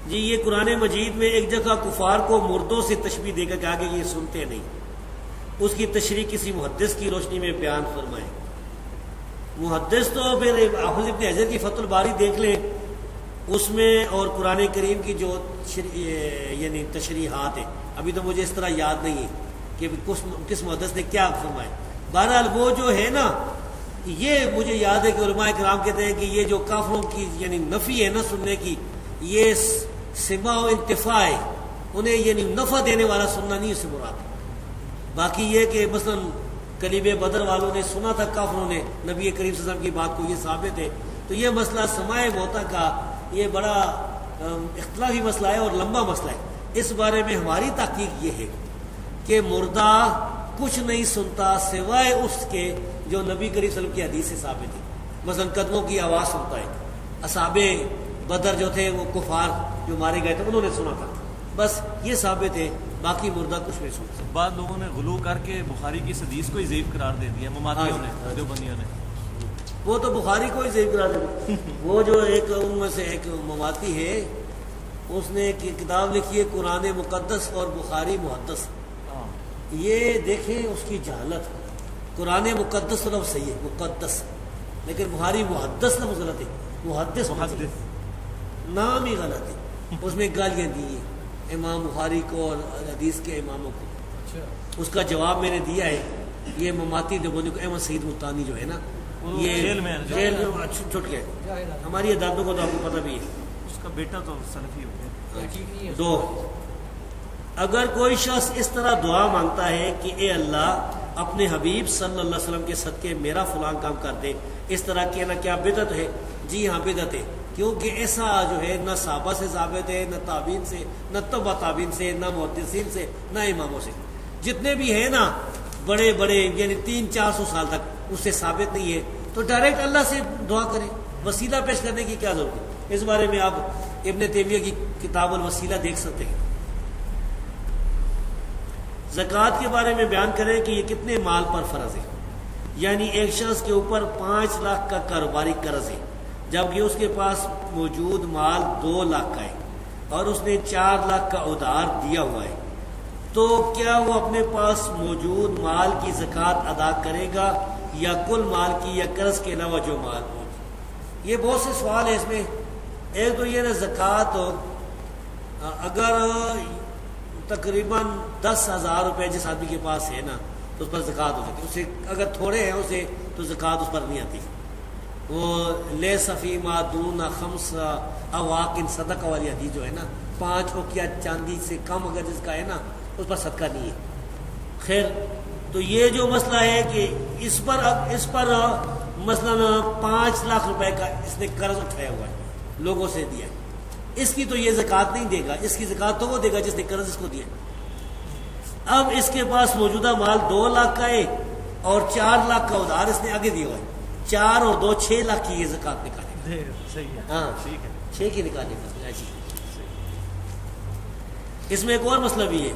جی یہ قرآن مجید میں ایک جگہ کفار کو مردوں سے تشبیہ دے کر کہا کہ یہ سنتے نہیں، اس کی تشریح کسی محدث کی روشنی میں بیان فرمائیں. محدث تو پھر حافظ ابن حجر کی فتح الباری دیکھ لیں، اس میں اور قرآن کریم کی جو یعنی تشریحات ہیں، ابھی تو مجھے اس طرح یاد نہیں ہے کہ کس محدث نے کیا فرمایا. بہرحال وہ جو ہے نا، یہ مجھے یاد ہے کہ علماء کرام کہتے ہیں کہ یہ جو کافروں کی یعنی نفی ہے نہ سننے کی، یہ سماع و انتفاع ہے، انہیں یعنی نفع دینے والا سننا نہیں اس سے مراد. باقی یہ کہ مثلا کلیب بدر والوں نے سنا تھا کافروں نے نبی کریم صلی اللہ علیہ وسلم کی بات کو، یہ ثابت ہے. تو یہ مسئلہ سماع موتا کا یہ بڑا اختلافی مسئلہ ہے اور لمبا مسئلہ ہے. اس بارے میں ہماری تحقیق یہ ہے کہ مردہ کچھ نہیں سنتا سوائے اس کے جو نبی کریم صلی اللہ علیہ وسلم کی حدیث سے ثابت ہے. مثلا قدموں کی آواز سنتا ہے. اصحاب بدر جو تھے وہ کفار جو مارے گئے تھے انہوں نے سنا تھا، بس یہ ثابت ہے، باقی مردہ کچھ نہیں سنتا. بعد لوگوں نے غلو کر کے بخاری کی اس حدیث کو ہی ضعیف قرار دے دیا، مماتیوں نے، دیوبندیوں نے. وہ تو بخاری کو ہی ضعیف قرار دے. وہ جو ایک ان میں سے ایک مماتی ہے، اس نے ایک کتاب لکھی ہے قرآن مقدس اور بخاری محدث. یہ دیکھیں اس کی جہالت. قرآن مقدس لفظ صحیح ہے مقدس، لیکن بخاری محدث لفظ غلط ہے. محدث نام ہی غلط ہے، اس میں گالیاں دی ہیں امام بخاری کو اور حدیث کے اماموں کو. اس کا جواب میں نے دیا ہے. یہ مماتی دیوبندی کو احمد سعید ملتانی جو ہے نا، یہ جیل میں چھٹ گئے. ہماری عدالتوں کو تو آپ کو پتہ بھی ہے. اس کا بیٹا تو سلفی ہو گیا. دو، اگر کوئی شخص اس طرح دعا مانگتا ہے کہ اے اللہ اپنے حبیب صلی اللہ علیہ وسلم کے صدقے میرا فلاں کام کر دے، اس طرح کہنا کیا بدعت ہے؟ جی ہاں بدعت ہے، کیونکہ ایسا جو ہے نہ صحابہ سے ثابت ہے، نہ تابعین سے، نہ تبع تابعین سے، نہ محدثین سے، نہ اماموں سے. جتنے بھی ہیں نا بڑے بڑے یعنی 300-400 سال تک اس سے ثابت نہیں ہے. تو ڈائریکٹ اللہ سے دعا کریں، وسیلہ پیش کرنے کی کیا ضرورت ہے؟ اس بارے میں آپ ابن تیمیہ کی کتاب الوسیلہ دیکھ سکتے ہیں. زکوٰۃ کے بارے میں بیان کریں کہ یہ کتنے مال پر فرض ہے. یعنی ایک شخص کے اوپر 5 لاکھ کا کاروباری قرض ہے، جبکہ اس کے پاس موجود مال 2 لاکھ کا ہے اور اس نے 4 لاکھ کا ادھار دیا ہوا ہے، تو کیا وہ اپنے پاس موجود مال کی زکوٰۃ ادا کرے گا یا کل مال کی یا قرض کے علاوہ جو مال ہو؟ یہ بہت سے سوال ہیں اس میں. ایک تو یہ نا زکوٰۃ اگر تقریباً 10,000 روپے جس آدمی کے پاس ہے نا تو اس پر زکوٰۃ ہو سکتی ہے. اسے اگر تھوڑے ہیں اسے تو زکوٰۃ اس پر نہیں آتی. وہ لے صفی ما دون خمس اواقن صدقہ والی حدیث جو ہے نا، 5 اوقیہ چاندی سے کم اگر جس کا ہے نا اس پر صدقہ نہیں ہے. خیر، تو یہ جو مسئلہ ہے کہ اس پر مثلا 5 لاکھ روپے کا اس نے قرض اٹھایا ہوا ہے، لوگوں سے دیا ہے، اس کی تو یہ زکوٰۃ نہیں دے گا. اس کی زکوٰۃ تو وہ دے گا جس نے قرض اس کو دیا. اب اس کے پاس موجودہ مال 2 لاکھ کا ہے اور 4 لاکھ کا ادھار اس نے آگے دیا ہوا ہے. 4 اور 2 6 لاکھ کی یہ زکوٰۃ نکالے گا. صحیح ہے، ہاں ٹھیک ہے. 6 کی نکالے گا. ایسی اس میں ایک اور مسئلہ بھی ہے.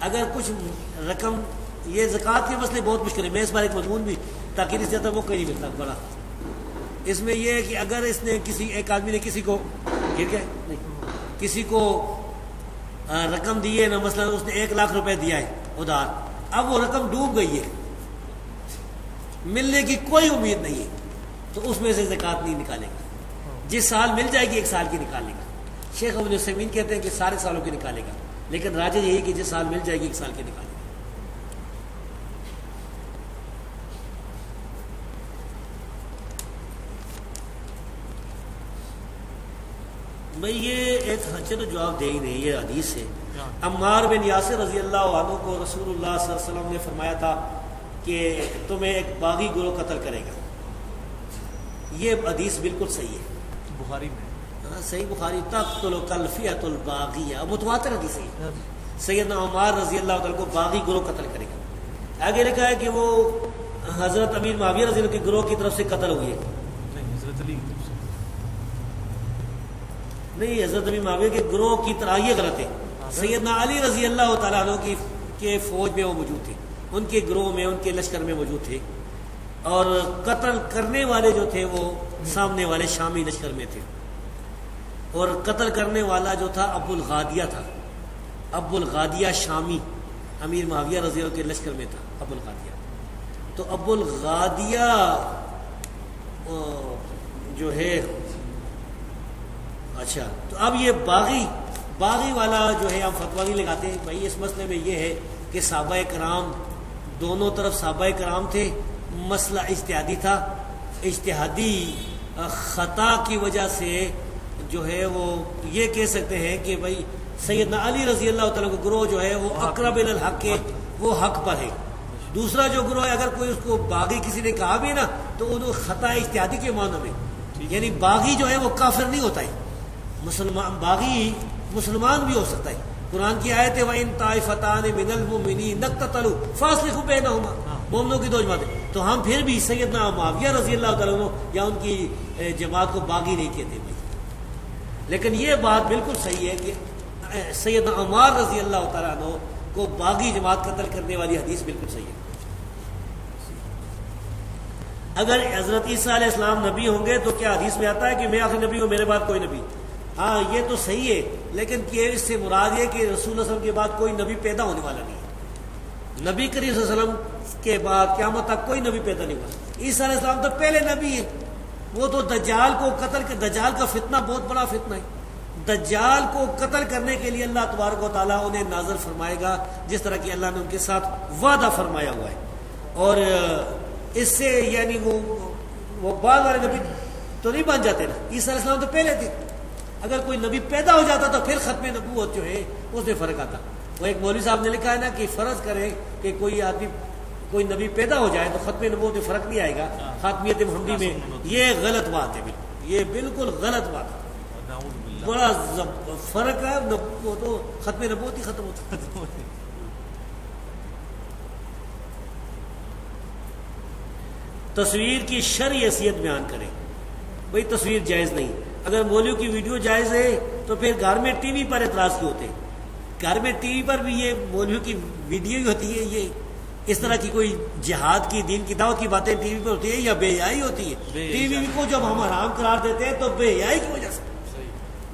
اگر کچھ رقم، یہ زکوٰۃ کے مسئلے بہت مشکل ہے. میں اس بار ایک مضمون بھی تاکہ اس زیادہ وہ کہیں نہیں ملتا بڑا. اس میں یہ ہے کہ اگر اس نے ایک آدمی نے کسی کو گر گئے نہیں کسی کو رقم دی ہے نا، مثلا اس نے 1 لاکھ روپے دیا ہے ادھار، اب وہ رقم ڈوب گئی ہے، ملنے کی کوئی امید نہیں ہے، تو اس میں سے زکوٰۃ نہیں نکالے گا. جس سال مل جائے گی 1 سال کی نکالے گا. شیخ ابن عثیمین کہتے ہیں کہ سارے سالوں کی نکالے گا، لیکن راجح یہی کہ جس سال مل جائے گی 1 سال کی نکالے گا. بھئی یہ ایک چلو جواب دے ہی نہیں، یہ حدیث ہے. عمار بن یاسر رضی اللہ عنہ کو رسول اللہ صلی اللہ علیہ وسلم نے فرمایا تھا کہ تمہیں ایک باغی گروہ قتل کرے گا. یہ حدیث بالکل صحیح ہے، بخاری میں صحیح بخاری. تقتل الفئۃ الباغیہ، متواتر حدیث ہے. سیدنا عمار رضی اللہ عنہ کو باغی گروہ قتل کرے گا. آگے لکھا ہے کہ وہ حضرت امیر معاویہ رضی اللہ کے گروہ کی طرف سے قتل ہوئے. نہیں، حضرت علی کی طرف سے نہیں، حضرت امیر معاویہ کے گروہ کی طرح، یہ غلط ہے. سیدنا علی رضی اللہ تعالیٰ عنہ کی کے فوج میں وہ موجود تھے، ان کے گروہ میں، ان کے لشکر میں موجود تھے، اور قتل کرنے والے جو تھے وہ سامنے والے شامی لشکر میں تھے، اور قتل کرنے والا جو تھا ابو الغادیہ تھا، ابو الغادیہ شامی امیر معاویہ رضی اللہ کے لشکر میں تھا ابو الغادیہ۔ تو ابو الغادیہ جو ہے، اچھا تو اب یہ باغی والا جو ہے ہم فتویٰ نہیں لگاتے ہیں بھائی، اس مسئلے میں یہ ہے کہ صحابہ کرام دونوں طرف صحابہ کرام تھے، مسئلہ اجتہادی تھا، اجتہادی خطا کی وجہ سے جو ہے وہ یہ کہہ سکتے ہیں کہ بھائی سیدنا علی رضی اللہ تعالیٰ کا گروہ جو ہے وہ اقرب الی الحق کے، وہ حق پر ہے، دوسرا جو گروہ ہے اگر کوئی اس کو باغی کسی نے کہا بھی نا تو وہ خطا اجتہادی کے معنی میں، یعنی باغی جو ہے وہ کافر نہیں ہوتا ہے، باغی مسلمان بھی ہو سکتا ہے۔ قرآن کی آیت ہے وَإِن طَائِفَتَانِ مِنَ الْمُؤْمِنِينَ اقْتَتَلُوا فَأَصْلِحُوا بَيْنَهُمَا، مومنوں کی دو جماعتیں، تو ہم پھر بھی سیدنا معاویہ رضی اللہ تعالیٰ عنہ یا ان کی جماعت کو باغی نہیں کہتے بھائی، لیکن یہ بات بالکل صحیح ہے کہ سیدنا عمار رضی اللہ تعالیٰ عنہ کو باغی جماعت قتل کرنے والی حدیث بالکل صحیح ہے۔ اگر حضرت عیسیٰ علیہ السلام نبی ہوں گے تو کیا حدیث میں آتا ہے کہ میں آخری نبی ہوں، میرے بعد کوئی نبی؟ ہاں یہ تو صحیح ہے، لیکن اس سے مراد یہ کہ رسول اللہ صلی اللہ علیہ وسلم کے بعد کوئی نبی پیدا ہونے والا نہیں ہے، نبی کریم صلی اللہ علیہ وسلم کے بعد قیامت تک کوئی نبی پیدا نہیں ہوا۔ عیسیٰ علیہ السلام تو پہلے نبی ہے، وہ تو دجال کو قتل کر، دجال کا فتنہ بہت بڑا فتنہ ہے، دجال کو قتل کرنے کے لیے اللہ تبارک و تعالیٰ انہیں نازل فرمائے گا جس طرح کہ اللہ نے ان کے ساتھ وعدہ فرمایا ہوا ہے، اور اس سے یعنی وہ بعد والے نبی تو نہیں بن جاتے نا، عیسیٰ علیہ السلام تو پہلے تھے، اگر کوئی نبی پیدا ہو جاتا تو پھر ختم نبوت جو ہے اس میں فرق آتا۔ وہ ایک مولوی صاحب نے لکھا ہے نا کہ فرض کرے کہ کوئی آدمی کوئی نبی پیدا ہو جائے تو ختم نبوت میں فرق نہیں آئے گا، خاتمیت محمدی میں، یہ غلط بات ہے، بالکل یہ بالکل غلط بات ہے، بڑا فرق ہے، وہ تو ختم نبوت ہی ختم ہوتا ہے۔ تصویر کی شرعی حیثیت بیان کریں، بھئی تصویر جائز نہیں، اگر مولوی کی ویڈیو جائز ہے تو پھر گھر میں ٹی وی پر اعتراض کیوں ہوتے ہیں؟ گھر میں ٹی وی پر بھی یہ مولوی کی ویڈیو ہی ہوتی ہے، یہ اس طرح کی کوئی جہاد کی دین کی دعوت کی باتیں ٹی وی پر ہوتی ہے یا بے حیائی ہوتی ہے؟ ٹی وی کو جب ہم حرام قرار دیتے ہیں تو بے حیائی کی وجہ سے،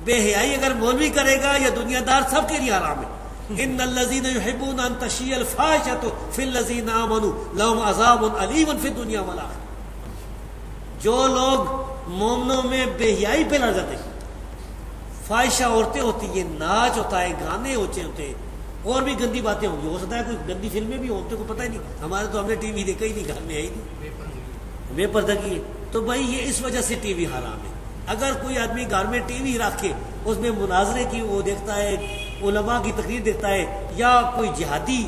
بے حیائی اگر مولوی کرے گا یا دنیا دار سب کے لیے حرام ہے۔ ان الذين يحبون ان تشيع الفاحشة في الذين آمنوا لهم عذاب أليم في الدنيا والآخرة، جو لوگ مومنوں میں بے حیائی پھیلا جاتے ہیں، فاحشہ عورتیں ہوتی ہیں، ناچ ہوتا ہے، گانے ہوتے ہیں، اور بھی گندی باتیں ہوں گی، ہو سکتا ہے کوئی گندی فلمیں بھی ہوں، کو پتہ ہی نہیں، ہمارے تو ہم نے ٹی وی دیکھا ہی نہیں، گھر میں ہے ہی نہیں، بے پردہ کی ہے، تو بھائی یہ اس وجہ سے ٹی وی حرام ہے۔ اگر کوئی آدمی گھر میں ٹی وی رکھ کے اس میں مناظرے کی وہ دیکھتا ہے، علماء کی تقریر دیکھتا ہے، یا کوئی جہادی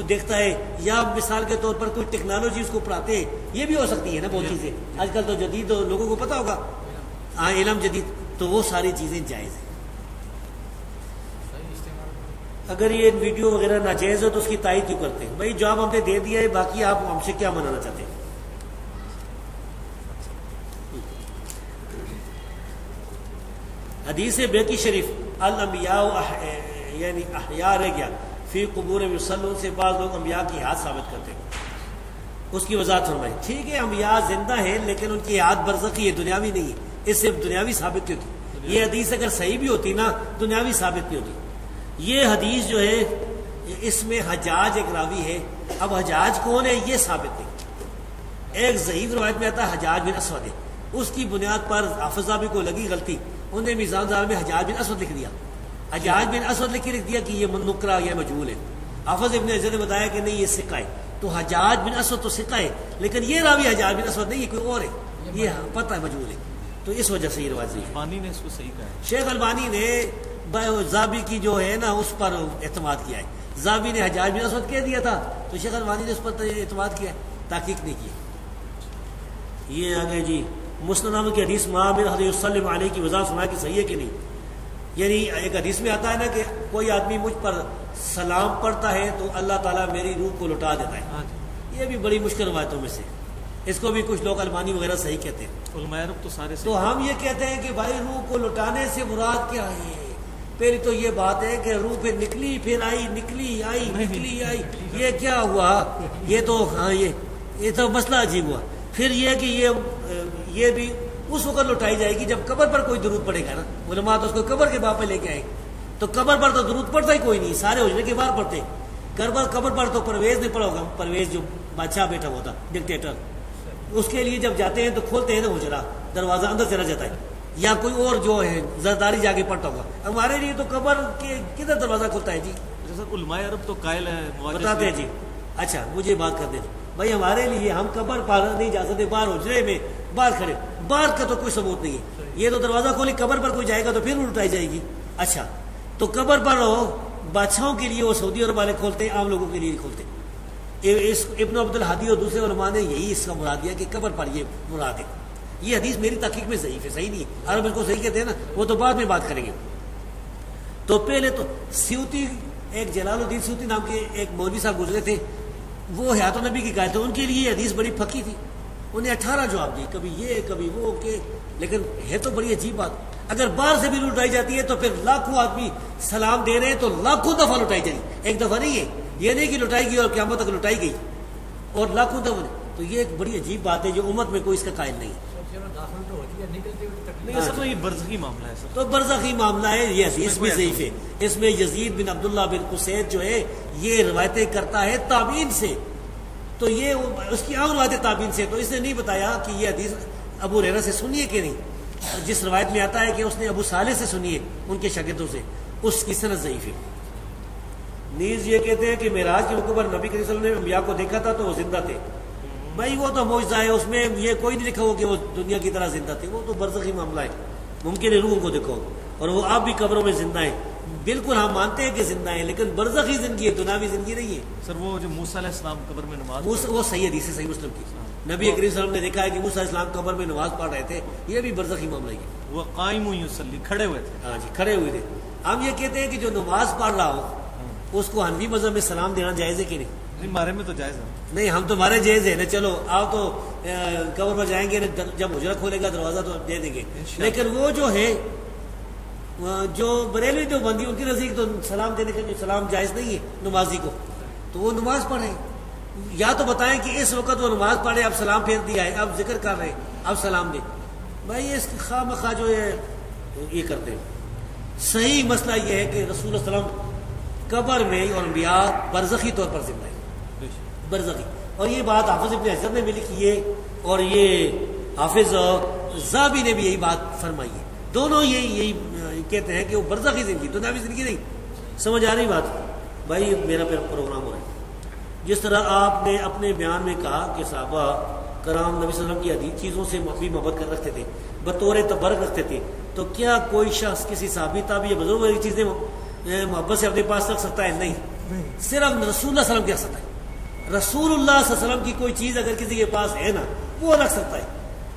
دیکھتا ہے، یا مثال کے طور پر کوئی ٹیکنالوجی اس کو پڑھاتے ہیں، یہ بھی ہو سکتی ہے نا بہت چیزیں، آج کل تو جدید لوگوں کو پتہ ہوگا، ہاں علم جدید، تو وہ ساری چیزیں جائز ہیں۔ اگر یہ ویڈیو وغیرہ ناجائز ہو تو اس کی تائید کیوں کرتے ہیں؟ بھائی جواب ہم نے دے دیا ہے، باقی آپ ہم سے کیا منانا چاہتے ہیں؟ حدیث بیقی شریف الانبیاء یعنی احیاء رہ گیا فی قبور یصلون سے بعض لوگ انبیاء کی حیات ثابت کرتے ہیں، اس کی وضاحت فرمائی۔ ٹھیک ہے انبیاء زندہ ہیں لیکن ان کی حیات برزخی ہے، دنیاوی نہیں ہے، اس سے دنیاوی ثابت نہیں ہوتی۔ یہ حدیث اگر صحیح بھی ہوتی نا دنیاوی ثابت نہیں ہوتی۔ یہ حدیث جو ہے اس میں حجاج ایک راوی ہے، اب حجاج کون ہے یہ ثابت نہیں۔ ایک ضعیف روایت میں آتا ہے حجاج بن اسود ہے، اس کی بنیاد پر حافظ صاحب کو لگی غلطی، انہوں نے میزان ذرا میں حجاج بن اسود لکھ دیا، حجاج بن اسود لکھ دیا کہ یہ نکرہ یا مجہول ہے۔ حافظ ابن حجر نے بتایا کہ نہیں یہ ثقہ ہے، تو حجاج بن اسود تو ثقہ ہے لیکن یہ راوی حجاج بن اسود نہیں، یہ کوئی اور ہے، یہ پتہ ہے مجہول ہے، تو اس وجہ سے یہ روایت صحیح ہے۔ البانی نے اس کو صحیح کہا ہے، شیخ البانی نے زابی کی جو ہے نا اس پر اعتماد کیا ہے، زابی نے حجاج بن اسود کہہ دیا تھا تو شیخ البانی نے اس پر اعتماد کیا ہے، تحقیق نہیں کی۔ یہ آگے جی مسند احمد کی حدیث معامر حضرت صلی اللہ علیہ کی وضاحت فرمایا کہ صحیح ہے کہ نہیں، یعنی ایک حدیث میں آتا ہے نا کہ کوئی آدمی مجھ پر سلام پڑھتا ہے تو اللہ تعالیٰ میری روح کو لوٹا دیتا ہے، یہ بھی بڑی مشکل روایتوں میں سے، اس کو بھی کچھ لوگ البانی وغیرہ صحیح کہتے ہیں، علماء عرب تو سارے تو ہم یہ کہتے ہیں کہ بھائی روح کو لوٹانے سے مراد کیا ہے؟ پہلی تو یہ بات ہے کہ روح پھر نکلی پھر آئی نکلی آئی نکلی آئی، یہ کیا ہوا؟ یہ تو ہاں یہ تو مسئلہ عجیب ہوا۔ پھر یہ کہ یہ بھی اس وقت لوٹائی جائے گی جب قبر پر کوئی درود پڑے گا نا، علماء تو اس کو قبر کے باپ پہ لے کے آئے، تو قبر پر تو درود پڑتا ہی کوئی نہیں، سارے حجرے کے باہر پڑتے۔ قبر پر تو پرویز نہیں پڑا ہوگا، پرویز جو بادشاہ بیٹھا ہوا تھا ڈکٹیٹر، اس کے لیے جب جاتے ہیں تو کھولتے ہیں نا حجرا، دروازہ اندر چلا جاتا ہے، یا کوئی اور جو ہے زرداری جا کے پڑتا ہوگا۔ ہمارے لیے تو قبر کے کدھر دروازہ کھلتا ہے جی؟ سر علماء عرب تو قائل ہے، بتاتے ہیں جی۔ اچھا مجھے بات کر دیں بھائی، ہمارے لیے ہم قبر پر نہیں جا سکتے، باہر حجرے میں باہر کھڑے، باہر کا تو کوئی ثبوت نہیں ہے۔ یہ تو دروازہ کھولی، قبر پر کوئی جائے گا تو پھر اٹھائی جائے گی۔ اچھا تو قبر پر بادشاہوں کے لیے وہ سعودی عرب والے کھولتے ہیں، عام لوگوں کے لیے نہیں کھولتے۔ ابن عبد الحادی اور دوسرے علماء نے یہی اس کا مراد دیا کہ قبر پر یہ مراد ہے۔ یہ حدیث میری تحقیق میں ضعیف ہے، صحیح نہیں ہے، عرب اس کو صحیح کہتے ہیں نا، وہ تو بعد میں بات کریں گے۔ تو پہلے تو سیوطی، ایک جلال الدین سیوطی نام کے ایک مولوی صاحب گزرے تھے، وہ حیات النبی کی قائل تھے، ان کے لیے یہ حدیث بڑی پکی تھی، انہیں 18 جواب دی، کبھی یہ کبھی وہ کہ، لیکن ہے تو بڑی عجیب بات، اگر باہر سے بھی لوٹائی جاتی ہے تو پھر لاکھوں آدمی سلام دے رہے ہیں تو لاکھوں دفعہ لوٹائی جائے گی، ایک دفعہ نہیں ہے، یہ نہیں کہ لوٹائی گئی اور قیامت تک لوٹائی گئی اور لاکھوں دفعہ، تو یہ ایک بڑی عجیب بات ہے جو امت میں کوئی اس کا قائل نہیں ہے۔ نہیں سر، تو یہ برزخی معاملہ ہے سر، تو برزخی معاملہ ہے، یہ حدیث بھی ضعیف ہے۔ اس میں یزید بن عبداللہ بن قسید جو ہے یہ روایتیں کرتا ہے تابعین سے، تو یہ اس کی عام روایت تابعین سے، تو اس نے نہیں بتایا کہ یہ حدیث ابو ہریرہ سے سنی ہے کہ نہیں۔ جس روایت میں آتا ہے کہ اس نے ابو صالح سے سنی ہے، ان کے شاگردوں سے، اس کی سند ضعیف ہے۔ نیز یہ کہتے ہیں کہ معراج کے موقع پر نبی کریم صلی اللہ علیہ وسلم نے انبیاء کو دیکھا تھا تو وہ زندہ تھے۔ بھائی وہ تو معجزہ ہے، اس میں یہ کوئی نہیں لکھا ہو کہ وہ دنیا کی طرح زندہ تھے، وہ تو برزخی معاملہ ہے، ممکن ہے روح کو دیکھو، اور وہ آپ بھی قبروں میں زندہ ہیں، بالکل ہم مانتے ہیں کہ زندہ ہیں، لیکن برزخی زندگی ہے، دنیاوی زندگی نہیں ہے۔ سر وہ جو موسیٰ علیہ السلام قبر میں نماز، وہ صحیح حدیث ہے، صحیح مسلم کی، نبی کریم صلی اللہ علیہ وسلم نے دیکھا ہے کہ موسیٰ علیہ السلام قبر میں نماز پڑھ رہے تھے، یہ بھی برزخی معاملہ ہے۔ وہ قائم یصلی، کھڑے ہوئے تھے، ہاں جی کھڑے ہوئے تھے۔ ہم یہ کہتے ہیں کہ جو نماز پڑھ رہا ہو اس کو حنفی مذہب میں سلام دینا جائز ہے کہ نہیں؟ ہمارے میں تو جائز ہے۔ نہیں، ہم تو ہمارے جائز ہے نا، چلو آپ تو قبر پر جائیں گے نا، جب حجرہ کھولے گا دروازہ تو دے دیں گے، لیکن وہ جو ہے جو بریلوی جو بندی ان کی نزدیک تو سلام دینے کا جو سلام جائز نہیں ہے نمازی کو، تو وہ نماز پڑھے، یا تو بتائیں کہ اس وقت وہ نماز پڑھے، اب سلام پھیر دیا ہے، اب ذکر کر رہے ہیں، اب سلام دے۔ بھائی اس خواہ مخواہ جو ہے یہ کرتے ہیں۔ صحیح مسئلہ یہ ہے کہ رسول اللہ صلی اللہ علیہ وسلم قبر میں اور انبیاء برزخی طور پر زندہ ہے، برزخی، اور یہ بات حافظ ابن حجر نے بھی لکھی ہے اور یہ حافظ ذہبی نے بھی یہی بات فرمائی ہے، دونوں یہی کہتے ہیں کہ وہ برزخی زندگی، دنیاوی زندگی نہیں۔ سمجھ آ رہی بات؟ بھائی میرا پروگرام ہو رہا ہے۔ جس طرح آپ نے اپنے بیان میں کہا کہ صحابہ کرام نبی صلی اللہ علیہ وسلم کی حدیث چیزوں سے بھی محبت کر رکھتے تھے، بطور تبرک رکھتے تھے، تو کیا کوئی شخص کسی صحابی تابعی یا بزرگ والی چیزیں محبت سے اپنے پاس رکھ سکتا ہے؟ نہیں، صرف رسول اللہ صلی اللہ علیہ وسلم کے رکھ سکتا ہے۔ رسول اللہ صلی اللہ علیہ وسلم کی کوئی چیز اگر کسی کے پاس ہے نا، وہ رکھ سکتا ہے،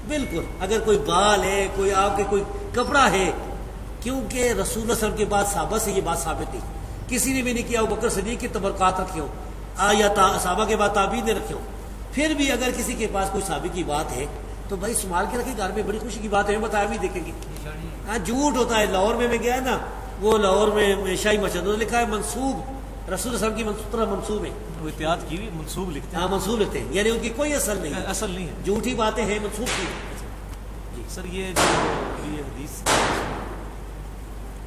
بالکل۔ اگر کوئی بال ہے، کوئی آپ کے کوئی کپڑا ہے، کیونکہ رسول اللہ صلی اللہ علیہ وسلم کے بعد صحابہ سے یہ بات ثابت تھی، کسی نے بھی نہیں کیا ابوبکر صدیق کی تبرکات رکھے ہو، یا صحابہ کے بعد تابعین نے رکھے ہو۔ پھر بھی اگر کسی کے پاس کوئی صحابی کی بات ہے تو بھائی سنبھال کے رکھے، گھر میں بڑی خوشی کی بات ہے، بتایا بھی دیکھیں گے۔ ہاں جھوٹ ہوتا ہے، لاہور میں گیا نا، وہ لاہور میں شاہی مسجد لکھا ہے منسوب، رسول اللہ صلی اللہ علیہ وسلم کی طرح منسوب ہے، وہ احتیاط کی بھی منسوب لکھتے ہیں۔ ہاں منسوب لکھتے ہیں، یعنی ان کی کوئی اصل نہیں، اصل نہیں ہے، جھوٹی باتیں ہیں، منسوب کی۔ سر یہ جو یہ حدیث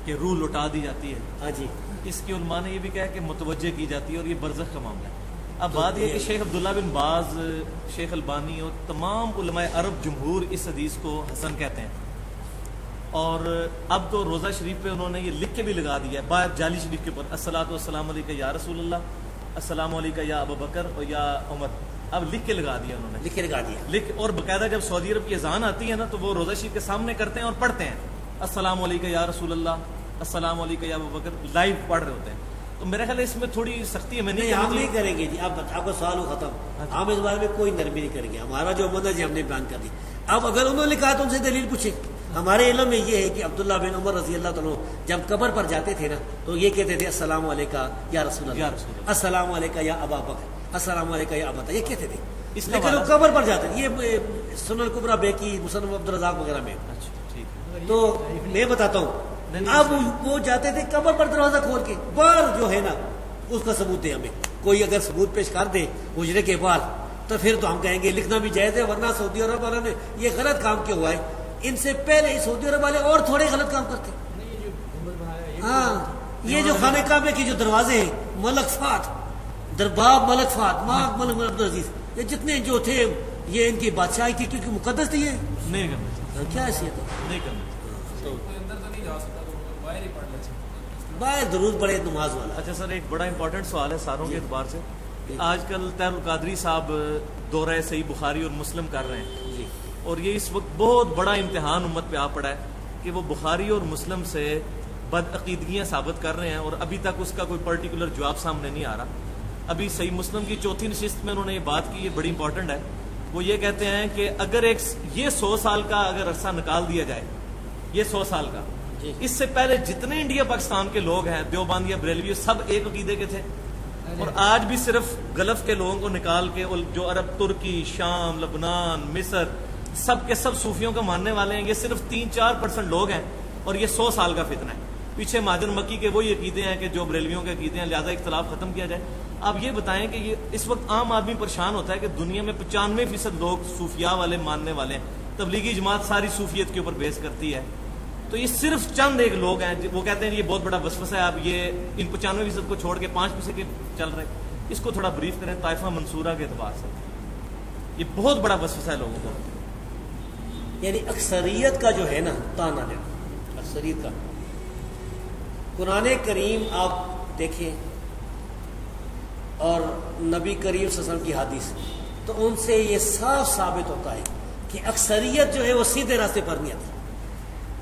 کہ روح لوٹا دی جاتی ہے، ہاں جی، اس کی علماء نے یہ بھی کہا کہ متوجہ کی جاتی ہے، اور یہ برزخ کا معاملہ ہے۔ اب بات یہ کہ شیخ عبداللہ بن باز، شیخ البانی اور تمام علماء عرب جمہور اس حدیث کو حسن کہتے ہیں، اور اب تو روزہ شریف پہ انہوں نے یہ لکھ کے بھی لگا دیا ہے، باہر جعلی شریف کے اوپر، الصلاۃ والسلام علیکہ یا رسول اللہ، السلام علیکہ یا ابوبکر اور یا عمر، اب لکھ کے لگا دیا انہوں نے، لکھ کے لگا دیا، اور باقاعدہ جب سعودی عرب کی اذان آتی ہے نا تو وہ روزہ شریف کے سامنے کرتے ہیں اور پڑھتے ہیں السلام علیکہ یا رسول اللہ، السلام علیکہ یا ابوبکر، لائیو پڑھ رہے ہوتے ہیں۔ تو میرا خیال ہے اس میں تھوڑی سختی ہمیں نہیں، ہم نہیں کریں گے جی، آپ کا سوال ہو ختم، ہم اس بارے میں کوئی نرمی نہیں کریں گے، ہمارا جو منہج ہے ہم نے بیان کر دی۔ اب اگر انہوں نے کہا تو ان سے دلیل پوچھیں۔ ہمارے علم میں یہ ہے کہ عبداللہ بن عمر رضی اللہ تعالیٰ جب قبر پر جاتے تھے نا تو یہ کہتے تھے السلام علیکہ یا رسول اللہ، السلام علیکہ یا ابا بکر، السلام علیکہ یا ابا، یہ کہتے تھے، لیکن وہ قبر پر جاتے تھے۔ یہ سنن الکبریٰ بیکی، مصنف عبدالرزاق وغیرہ میں۔ اچھا ٹھیک، تو میں بتاتا ہوں اب وہ جاتے تھے قبر پر دروازہ کھول کے باہر جو ہے نا اس کا ثبوت ہے ہمیں. کوئی اگر ثبوت پیش کر دے حجرے کے باہر تو پھر تو ہم کہیں گے لکھنا بھی جائز ہے, ورنہ سعودی عرب والوں نے یہ غلط کام کیا ہوا ہے. ان سے پہلے سعودی عرب والے اور تھوڑے غلط کام کرتے. ہاں یہ جو خانہ کعبے کے جو دروازے ہیں, ملک فات, درباب ملک فات, ماک ملک عبدالعزیز, یہ جتنے جو تھے یہ ان کی بادشاہی تھی کیونکہ مقدس تھی. یہ نہیں کرنا, کیا حیثیت ہے, نہیں کرنا. باہر ضرور پڑے نماز والا. اچھا سر, ایک بڑا امپورٹنٹ سوال ہے ساروں کے اعتبار سے. آج کل طاہر القادری صاحب دورہ صحیح بخاری اور مسلم کر رہے ہیں جی, اور یہ اس وقت بہت بڑا امتحان امت پہ آ پڑا ہے کہ وہ بخاری اور مسلم سے بدعقیدگیاں ثابت کر رہے ہیں اور ابھی تک اس کا کوئی پرٹیکولر جواب سامنے نہیں آ رہا. ابھی صحیح مسلم کی چوتھی نشست میں انہوں نے یہ بات کی, یہ بڑی امپورٹنٹ ہے. وہ یہ کہتے ہیں کہ اگر یہ 100 سال کا اگر عرصہ نکال دیا جائے, یہ 100 سال کا, اس سے پہلے جتنے انڈیا پاکستان کے لوگ ہیں, دیوبندی بریلوی, سب ایک عقیدے کے تھے. اور آج بھی صرف گلف کے لوگوں کو نکال کے جو عرب, ترکی, شام, لبنان, مصر, سب کے سب صوفیوں کا ماننے والے ہیں, یہ صرف 3-4% لوگ ہیں. اور یہ 100 سال کا فتنہ ہے. پیچھے مہاجر مکی کے وہی عقیدے ہیں کہ جو بریلویوں کے عقیدے ہیں, لہذا اختلاف ختم کیا جائے. آپ یہ بتائیں کہ یہ اس وقت عام آدمی پریشان ہوتا ہے کہ دنیا میں 95% لوگ صوفیاء والے ماننے والے ہیں. تبلیغی جماعت ساری صوفیت کے اوپر بیس کرتی ہے. تو یہ صرف چند ایک لوگ ہیں, وہ کہتے ہیں یہ بہت بڑا وسوسہ ہے, آپ یہ ان 95% کو چھوڑ کے 5% کے چل رہے ہیں. اس کو تھوڑا بریف کریں طائفہ منصورہ کے اعتبار سے. یہ بہت بڑا وسوسہ ہے لوگوں کو. یعنی اکثریت کا جو ہے نا تانا لینا, اکثریت کا. قرآن کریم آپ دیکھیں اور نبی کریم صلی اللہ علیہ وسلم کی حدیث, تو ان سے یہ صاف ثابت ہوتا ہے کہ اکثریت جو ہے وہ سیدھے راستے پر نہیں آتی.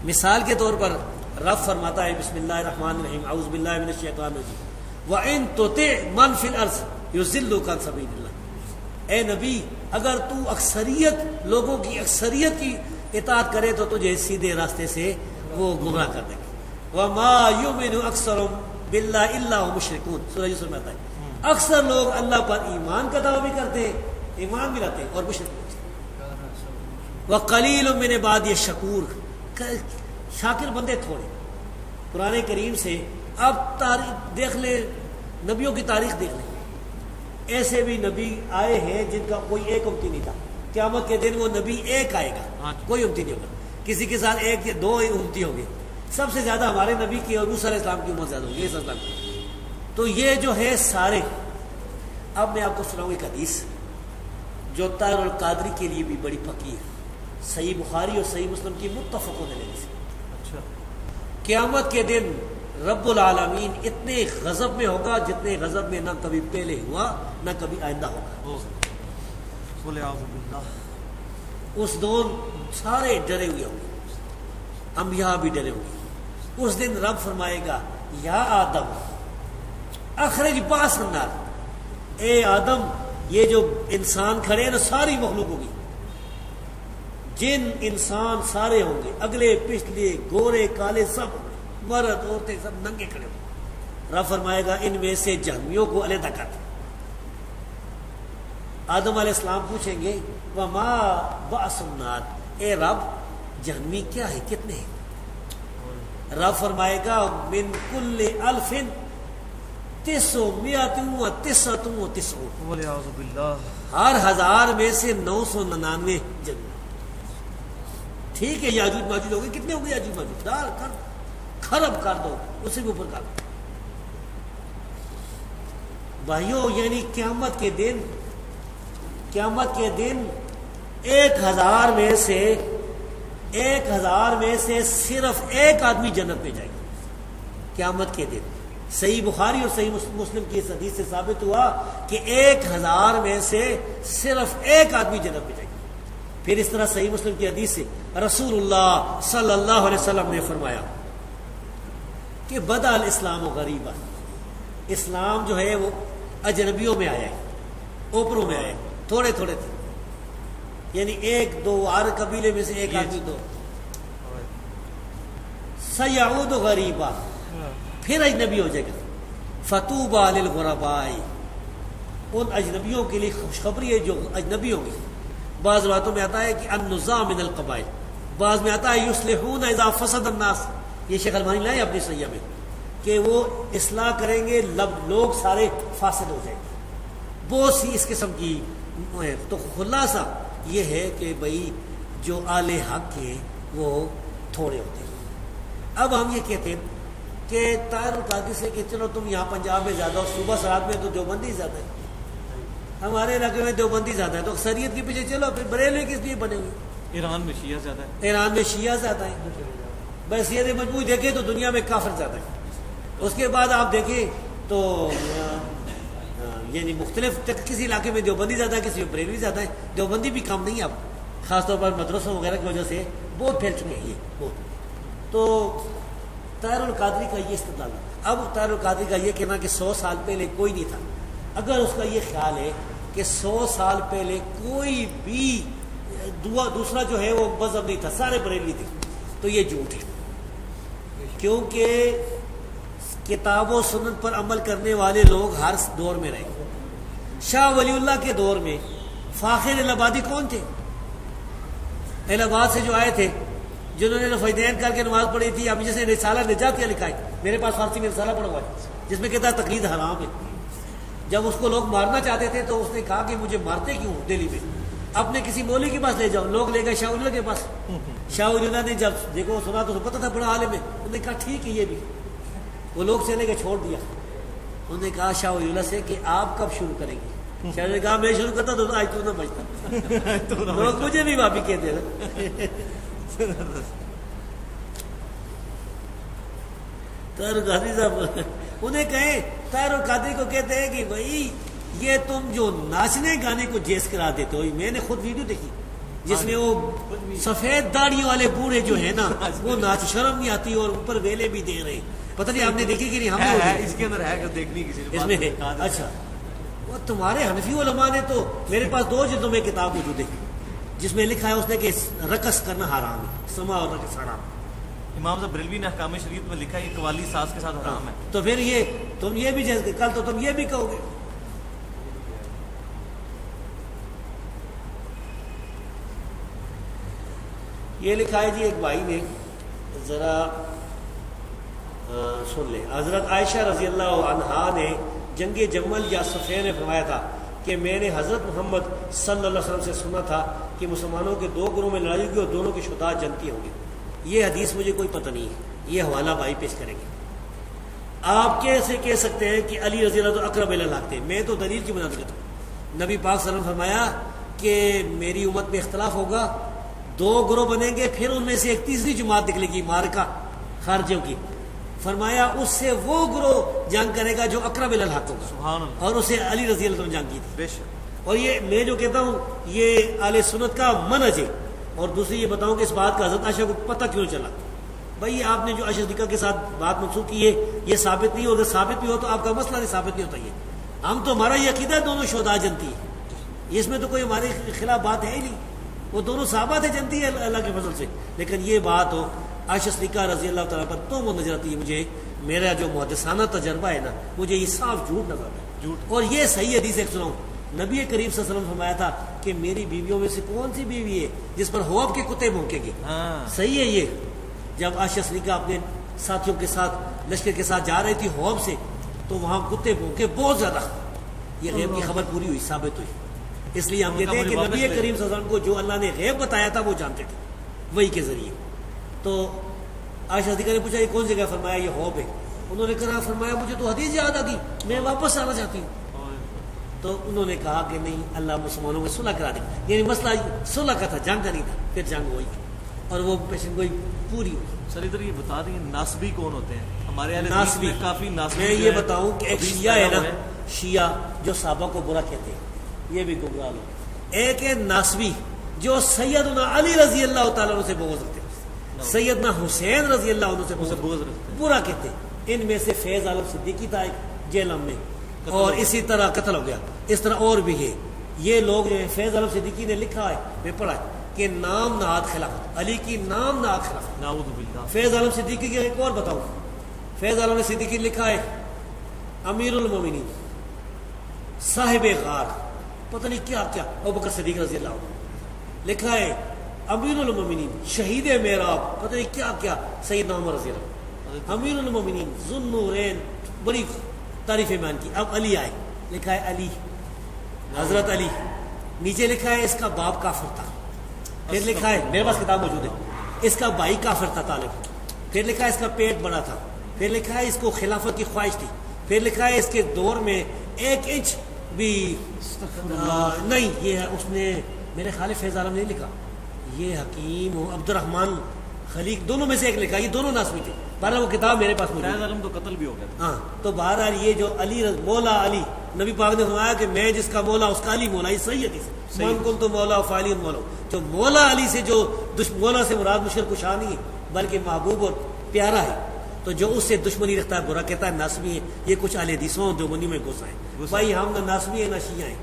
مثال کے طور پر رب فرماتا ہے بسم اللہ الرحمن الرحیم, اعوذ باللہ من الشیطان الرجیم, وَإِن تُطِعْ مَن فِي الْأَرْضِ يُضِلُّكَ عَن سَبِيلِ اللَّهِ. اے نبی اگر تو اکثریت لوگوں کی اکثریت کی اطاعت کرے تو تجھے سیدھے راستے سے وہ گمراہ کر دیں گے. وَمَا يُؤْمِنُ أَكْثَرُهُم بِاللَّهِ إِلَّا هُمْ مُشْرِكُونَ. سورہ یوسف میں آتا ہے اکثر لوگ اللہ پر ایمان کا دعویٰ بھی کرتے ہیں, ایمان بھی لاتے ہیں, اور مشرک ہوتے ہیں. وَقَلِيلٌ مِّنْ عِبَادِيَ الشَّكُورُ. شاکر بندے تھوڑے. قرآن کریم سے اب تاریخ دیکھ لیں, نبیوں کی تاریخ دیکھ لیں, ایسے بھی نبی آئے ہیں جن کا کوئی ایک امتی نہیں تھا. قیامت کے دن وہ نبی ایک آئے گا, کوئی امتی نہیں ہوگا. کسی کے ساتھ ایک یا دو امتی ہوں گے. سب سے زیادہ ہمارے نبی کی اور موسیٰ علیہ السلام کی عمر زیادہ ہوگی, عیسیٰ علیہ السلام کی. تو یہ جو ہے سارے. اب میں آپ کو سناؤں ایک حدیث جو طاہر القادری کے لیے بھی بڑی پکی ہے, صحیح بخاری اور صحیح مسلم کی متفق ہونے سے. اچھا, قیامت کے دن رب العالمین اتنے غضب میں ہوگا جتنے غضب میں نہ کبھی پہلے ہوا نہ کبھی آئندہ ہوگا. اس دور سارے ڈرے ہوئے ہوں گے, انبیاء بھی ڈرے ہوں گے. اس دن رب فرمائے گا یا آدم اخرج باس النار, اے آدم یہ جو انسان کھڑے ہیں نا ساری مخلوق ہوگی, جن انسان سارے ہوں گے, اگلے پچھلے گورے کالے سب ہوں گے, مرد عورتیں سب ننگے کھڑے ہوں گے. رب فرمائے گا ان میں سے جہنمیوں کو علیحدہ کر دیں. آدم علیہ السلام پوچھیں گے وما باس النار, اے رب جہنمی کیا ہے, کتنے ہیں؟ رب فرمائے گا من کل الف 999 والعیاذ باللہ. ہر 1000 میں سے 999 جنمی. ٹھیک ہے یاجوج ماجوج ہو گئے, کتنے ہوں گے یاجوج ماجوج؟ دار کر خرب کر دو, اسے بھی اوپر کر دو. بھائیو یعنی قیامت کے دن 1000 میں سے صرف ایک آدمی جنت میں جائے گا. قیامت کے دن صحیح بخاری اور صحیح مسلم کی اس حدیث سے ثابت ہوا کہ 1000 میں سے صرف ایک آدمی جنت میں جائے گا. پھر اس طرح صحیح مسلم کی حدیث سے رسول اللہ صلی اللہ علیہ وسلم نے فرمایا کہ بدأ الاسلام غریبا, اسلام جو ہے وہ اجنبیوں میں آیا ہے, اوپروں میں آیا ہے, تھوڑے تھوڑے تھے, یعنی ایک دو ہر قبیلے میں سے ایک آدمی دو. سیعود غریبا, پھر اجنبی ہو جائے گا. فتوبى للغرباء, ان اجنبیوں کے لیے خوشخبری ہے جو اجنبی ہوں گے. بعض روایتوں میں آتا ہے کہ النزاع من القبائل, بعض میں آتا ہے یصلحون اذا فسد الناس, یہ شیخ البانی لائے اپنی صحیح میں کہ وہ اصلاح کریں گے، لوگ سارے فاسد ہو جائیں گے، بہت سی اس قسم کی ہے۔ تو خلاصہ یہ ہے کہ بھائی جو اہل حق ہیں وہ تھوڑے ہوتے ہیں۔ اب ہم یہ کہتے ہیں کہ طاہر القادری سے کہ چلو تم یہاں پنجاب میں زیادہ ہو، صوبہ سرحد میں تو دیوبندی زیادہ ہے، ہمارے علاقے میں دیوبندی زیادہ ہے، تو اکثریت کے پیچھے چلو، پھر بریلوی کس لیے بنے ہوئے؟ ایران میں شیعہ زیادہ ہے، ایران میں شیعہ زیادہ ہیں، بحیثیت مجموعی دیکھیں تو دنیا میں کافر زیادہ ہے۔ اس کے بعد آپ دیکھیں تو یعنی مختلف کسی علاقے میں دیوبندی زیادہ ہے، کسی میں بریلوی زیادہ ہے، دیوبندی بھی کم نہیں ہے اب، خاص طور پر مدرسوں وغیرہ کی وجہ سے بہت پھیل چکے ہیں یہ بہت۔ تو طاہر القادری کا یہ استدلال ہے۔ اب طاہر القادری کا یہ کہنا کہ 100 سال پہلے کوئی نہیں تھا، اگر اس کا یہ خیال ہے کہ 100 سال پہلے کوئی بھی دوسرا جو ہے وہ مذہب نہیں تھا، سارے بریلوی تھے، تو یہ جھوٹ ہے، کیونکہ کتاب و سنت پر عمل کرنے والے لوگ ہر دور میں رہے۔ شاہ ولی اللہ کے دور میں فاخر الہ آبادی کون تھے؟ الہ آباد سے جو آئے تھے، جنہوں نے فیضین کر کے نماز پڑھی تھی، اب جیسے رسالہ نجاتیہ لکھا ہے، میرے پاس فارسی میں رسالہ پڑھا ہوا ہے جس میں کہتا ہے تقلید حرام ہے۔ جب اس کو لوگ مارنا چاہتے تھے تو اس نے کہا کہ مجھے مارتے کیوں دہلی میں، اپنے کسی مولوی کے پاس لے جاؤ، لوگ لے گئے شاہ ولی اللہ کے پاس۔ شاہ ولی اللہ نے جب دیکھو سنا تو پتہ تھا بڑا عالم ہے، انہوں نے کہا ٹھیک ہے یہ بھی، وہ لوگ چلے گئے چھوڑ دیا۔ انہوں نے کہا شاہ ولی اللہ سے کہ آپ کب شروع کریں گے؟ شاہ نے کہا میں شروع کرتا تو آج تو نہ بچتا، لوگ مجھے بھی واپی کہتے ہیں۔ طاہر القادری صاحب انہیں کہیں، طاہر القادری کو کہتے ہیں کہ بھائی یہ تم جو ناچنے گانے کو جیز کرا دیتے ہو، میں نے خود ویڈیو دیکھی جس میں وہ سفید داڑھی والے بوڑھے جو ہے نا وہ ناچ، شرم نہیں آتی اور اوپر ویلے بھی دے رہے، پتہ نہیں آپ نے دیکھی کہ نہیں؟ ہم نے اس کے اندر ہے کہ دیکھنی کسی نے اس میں ہے۔ اچھا وہ تمہارے حنفی علماء نے تو، میرے پاس 2 جلدوں میں کتاب موجود ہے جس میں لکھا ہے اس نے کہ رقص کرنا حرام ہے، سما اور رقص حرام۔ امام صاحب بریلوی نے احکام شریعت میں لکھا ہے یہ قوالی ساز کے ساتھ حرام ہے، تو پھر یہ تم یہ بھی جیسے کل تو تم یہ بھی کہو گے۔ یہ لکھا ہے جی ایک بھائی نے، ذرا سن لیں۔ حضرت عائشہ رضی اللہ عنہا نے جنگ جمل یا صفین میں فرمایا تھا کہ میں نے حضرت محمد صلی اللہ علیہ وسلم سے سنا تھا کہ مسلمانوں کے 2 گروہ میں لڑائی ہوگی اور دونوں کے شہداء جنتی ہوں گے۔ یہ حدیث مجھے کوئی پتہ نہیں ہے، یہ حوالہ بھائی پیش کریں گے۔ آپ کیسے کہہ سکتے ہیں کہ علی رضی اللہ عنہ اقرب الی الحق تھے؟ میں تو دلیل کی بنا دیتا ہوں، نبی پاک صلی اللہ علیہ وسلم فرمایا کہ میری امت میں اختلاف ہوگا، 2 گروہ بنیں گے، پھر ان میں سے ایک تیسری جماعت نکلے گی مارکہ خارجیوں کی، فرمایا اس سے وہ گروہ جنگ کرے گا جو اقرب الی الحق ہوگا، سبحان اللہ، اور اسے علی رضی اللہ عنہ جنگ کی تھی۔ بے شک۔ اور یہ میں جو کہتا ہوں یہ اہل سنت کا منہج ہے۔ اور دوسری یہ بتاؤں کہ اس بات کا حضرت عائشہ کو پتہ کیوں چلا؟ بھائی آپ نے جو عائشہ صدیقہ کے ساتھ بات منسوخ کی ہے یہ ثابت نہیں ہو، اگر ثابت بھی ہو تو آپ کا مسئلہ نہیں ثابت نہیں ہوتا۔ یہ ہم تو ہمارا یہ عقیدہ ہے دونوں شہداء جنتی ہے، اس میں تو کوئی ہمارے خلاف بات ہے ہی نہیں، وہ دونوں صحابہ تھے جنتی ہے اللہ کے فضل سے۔ لیکن یہ بات ہو عائشہ صدیقہ رضی اللہ تعالیٰ پر تو وہ نظر آتی ہے مجھے، میرا جو محدثانہ تجربہ ہے نا مجھے یہ صاف جھوٹ نظر آتا ہے، جھوٹ۔ اور یہ صحیح حدیث ایک سناؤں، نبی کریم صلی اللہ علیہ وسلم فرمایا تھا کہ میری بیویوں میں سے کون سی بیوی ہے جس پر حواب کے کتے بھونکیں گے؟ صحیح ہے یہ۔ جب عائشہ صدیقہ اپنے ساتھیوں کے ساتھ لشکر کے ساتھ جا رہی تھی حواب سے تو وہاں کتے بھونکے بہت زیادہ، یہ غیب کی خبر پوری ہوئی، ثابت ہوئی۔ اس لیے ہم کہتے ہیں کہ نبی کریم صلی اللہ علیہ وسلم کو جو اللہ نے غیب بتایا تھا وہ جانتے تھے وہی کے ذریعے۔ تو عائشہ صدیقہ نے پوچھا یہ کون جگہ؟ فرمایا یہ حواب ہے۔ انہوں نے کہا فرمایا مجھے تو حدیث یاد آ گئی، میں واپس آنا چاہتی ہوں۔ تو انہوں نے کہا کہ نہیں، اللہ مسلمانوں میں صلح کرا دے، یعنی مسئلہ صلح کا تھا، جنگ کا نہیں تھا۔ پھر جنگ ہوئی اور وہ پیشن گوئی پوری ہوئی۔ سر ادھر یہ بتا دیں ناسبی کون ہوتے ہیں؟ ہمارے اہل حدیث ناسبی میں کافی ناسبی، میں یہ بتاؤں کہ ایک شیعہ ہے نا، شیعہ جو صحابہ کو برا کہتے ہیں، یہ بھی گمراہ لوگ۔ ایک ہے ناسبی جو سیدنا علی رضی اللہ تعالیٰ عنہ سے بغض رکھتے ہیں، سیدنا حسین رضی اللہ عنہ سے بغض رکھتے ہیں، برا کہتے ہیں۔ ان میں سے فیض عالم صدیقی تھا ایک جیلم میں، اور اسی طرح قتل ہو گیا، اس طرح اور بھی ہے۔ یہ لوگ جو ہے فیض عالم صدیقی نے لکھا ہے، میں پڑھا ہے کہ نام نہاد خلافت، علی کی نام نہاد خلافت، نعوذ باللہ۔ فیض عالم صدیقی کے ایک اور بتاؤں، فیض عالم صدیقی لکھا ہے امیر المومنین، صاحب غار، پتہ نہیں کیا کیا، ابوبکر صدیق رضی اللہ عنہ، لکھا ہے امیر المومنین، شہید محراب، پتہ نہیں کیا کیا، سیدنا عمر رضی اللہ عنہ۔ امیر المومنین ذو النورین، بڑی تعریفیں بیان کی. اب علی آئے، لکھا ہے علی، حضرت علی. نیچے لکھا ہے اس کا باپ کافر تھا. پھر لکھا ہے، میرے پاس کتاب موجود ہے، اس کا بھائی کافر تھا طالب. پھر لکھا ہے اس کا پیٹ بڑا تھا. پھر لکھا ہے اس کو خلافت کی خواہش تھی. پھر لکھا ہے اس کے دور میں 1 انچ بھی نہیں. یہ اس نے میرے خیال فیض عالم نہیں لکھا، یہ حکیم عبد الرحمن خلیق دونوں میں سے ایک لکھا. یہ دونوں ناسمی تھے. بہرحال وہ کتاب میرے پاس موجود ہے. فیض عالم تو قتل بھی ہو گیا. ہاں تو بہرحال یہ جو علی مولا علی، نبی پاک نے فرمایا کہ میں جس کا مولا اس کا علی مولا. یہ صحیح حدیث ہے. من کن تو مولا فعلی مولا. جو مولا علی سے جو مولا سے مراد مشرک کشا نہیں ہے بلکہ محبوب اور پیارا ہے. تو جو اس سے دشمنی رکھتا ہے، برا کہتا ہے، ناسمی ہے. یہ کچھ اہل حدیثوں دیوبندی میں گھسا ہے. بھائی ہم نہ ناسمی ہیں نہ شیعہ ہیں.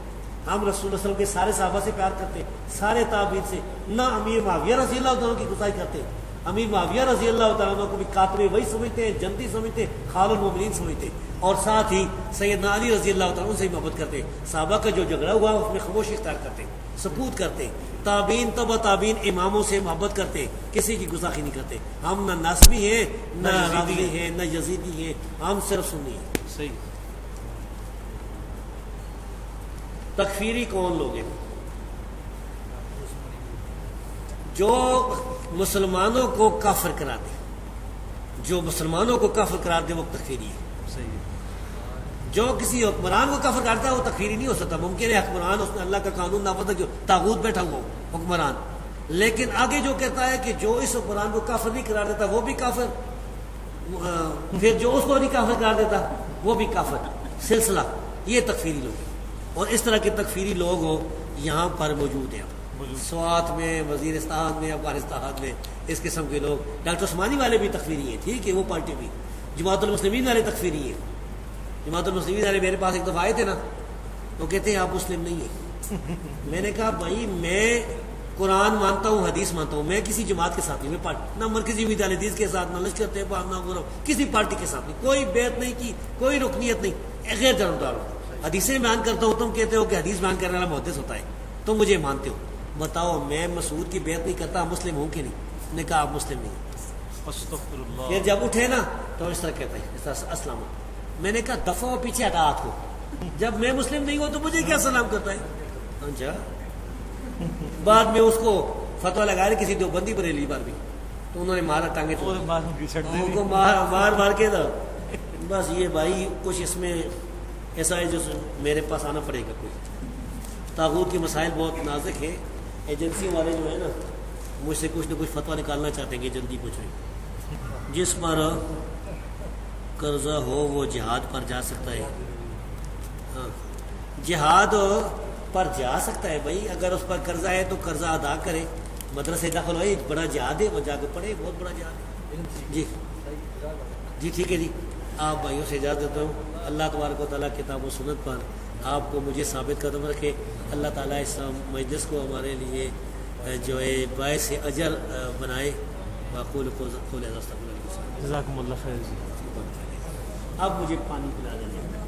ہم رسول اللہ صلی اللہ علیہ وسلم کے سارے صحابہ سے پیار کرتے ہیں، سارے تابعین سے. نہ امیر معاویہ رضی اللہ تعالیٰ کی گسائی کرتے ہیں. امیر معاویہ رضی اللہ تعالیٰ کو بھی کاتب وہی سمجھتے ہیں، جنتی سمجھتے ہیں، خال المومنین سمجھتے ہیں. اور ساتھ ہی سیدنا علی رضی اللہ تعالیٰ سے محبت کرتے ہیں. صحابہ کا جو جھگڑا ہوا اس میں خاموشی اختیار کرتے ہیں، سکوت کرتے ہیں. تابعین تبع تابعین اماموں سے محبت کرتے ہیں، کسی کی گستاخی نہیں کرتے. ہم نہ ناسبی ہیں نہ رافضی ہیں نہ یزیدی ہیں، ہم صرف سنی ہیں. صحیح. تکفیری کون لوگ ہیں؟ جو مسلمانوں کو کافر کرا دے، جو مسلمانوں کو کافر قرار دے وہ تکفیری ہے. صحیح ہے. جو کسی حکمران کو کافر کرتا ہے وہ تکفیری نہیں ہو سکتا. ممکن ہے حکمران اس نے اللہ کا قانون نافذ کیا، طاغوت بیٹھا ہوا ہو حکمران، لیکن آگے جو کہتا ہے کہ جو اس حکمران کو کافر نہیں قرار دیتا وہ بھی کافر، پھر جو اس کو نہیں کافر قرار دیتا وہ بھی کافر. سلسلہ یہ تکفیری لوگ ہیں. اور اس طرح کے تکفیری لوگ ہو یہاں پر موجود ہیں. سوات میں، وزیرستان میں، افغانستان میں اس قسم کے لوگ. ڈاکٹر عثمانی والے بھی تکفیری ہیں، ٹھیک ہے، وہ پارٹی بھی. جماعت المسلمین والے تکفیری ہیں. جماعت المسلمین والے میرے پاس ایک دفعہ آئے تھے نا، وہ کہتے ہیں آپ مسلم نہیں ہیں. میں نے کہا بھائی میں قرآن مانتا ہوں، حدیث مانتا ہوں، میں کسی جماعت کے ساتھ نہیں، میں نہ مرکزی امید حدیث کے ساتھ، نہ لشکر طیبہ، نہ کسی پارٹی کے ساتھ نہیں، کوئی بیعت نہیں کی، کوئی رکنیت نہیں، غیر جانبدار ہوں. حدیثیں بیان کرتا ہوں، تم کہتے ہو کہ حدیث بیان کرنے والا محدث ہوتا ہے، تم مجھے مانتے ہو. بتاؤ میں مسعود کی بیعت نہیں کرتا، مسلم ہوں کہ نہیں؟ نے کہا آپ مسلم نہیں. استغفر اللہ. پھر جب اٹھے نا تو اس طرح کہتا ہے، اس طرح اسلام. میں نے کہا دفعہ ہو پیچھے ہٹا ہاتھ کو، جب میں مسلم نہیں ہوں تو مجھے کیا سلام کرتا ہے؟ اچھا. بعد میں اس کو فتویٰ لگا رہے کسی دیوبندی بریلی بار بھی، تو انہوں نے مارا ٹانگے تو ان کو مار کے تھا. بس یہ بھائی کچھ اس میں ایسا ہے جو میرے پاس آنا پڑے گا. کوئی طاغوت کے مسائل بہت نازک ہیں. ایجنسی والے جو ہیں نا مجھ سے کچھ نہ کچھ فتویٰ نکالنا چاہتے ہیں کہ جلدی پوچھیں. جس پر قرضہ ہو وہ جہاد پر جا سکتا ہے. ہاں جہاد پر جا سکتا ہے بھائی. اگر اس پر قرضہ ہے تو قرضہ ادا کرے، مدرسے داخل ہوئے، بڑا جہاد ہے، وہ جا کے پڑھے، بہت بڑا جہاد ہے. جی جی ٹھیک ہے جی. آپ بھائیوں سے اجازت دیتا ہوں. اللہ تبارک و تعالیٰ کتاب و سنت پر آپ کو مجھے ثابت قدم رکھے. اللہ تعالیٰ اس مجلس کو ہمارے لیے جو ہے باعث اجر بنائے. باقول جزاکم اللہ خیر. اب مجھے پانی پلا دیں.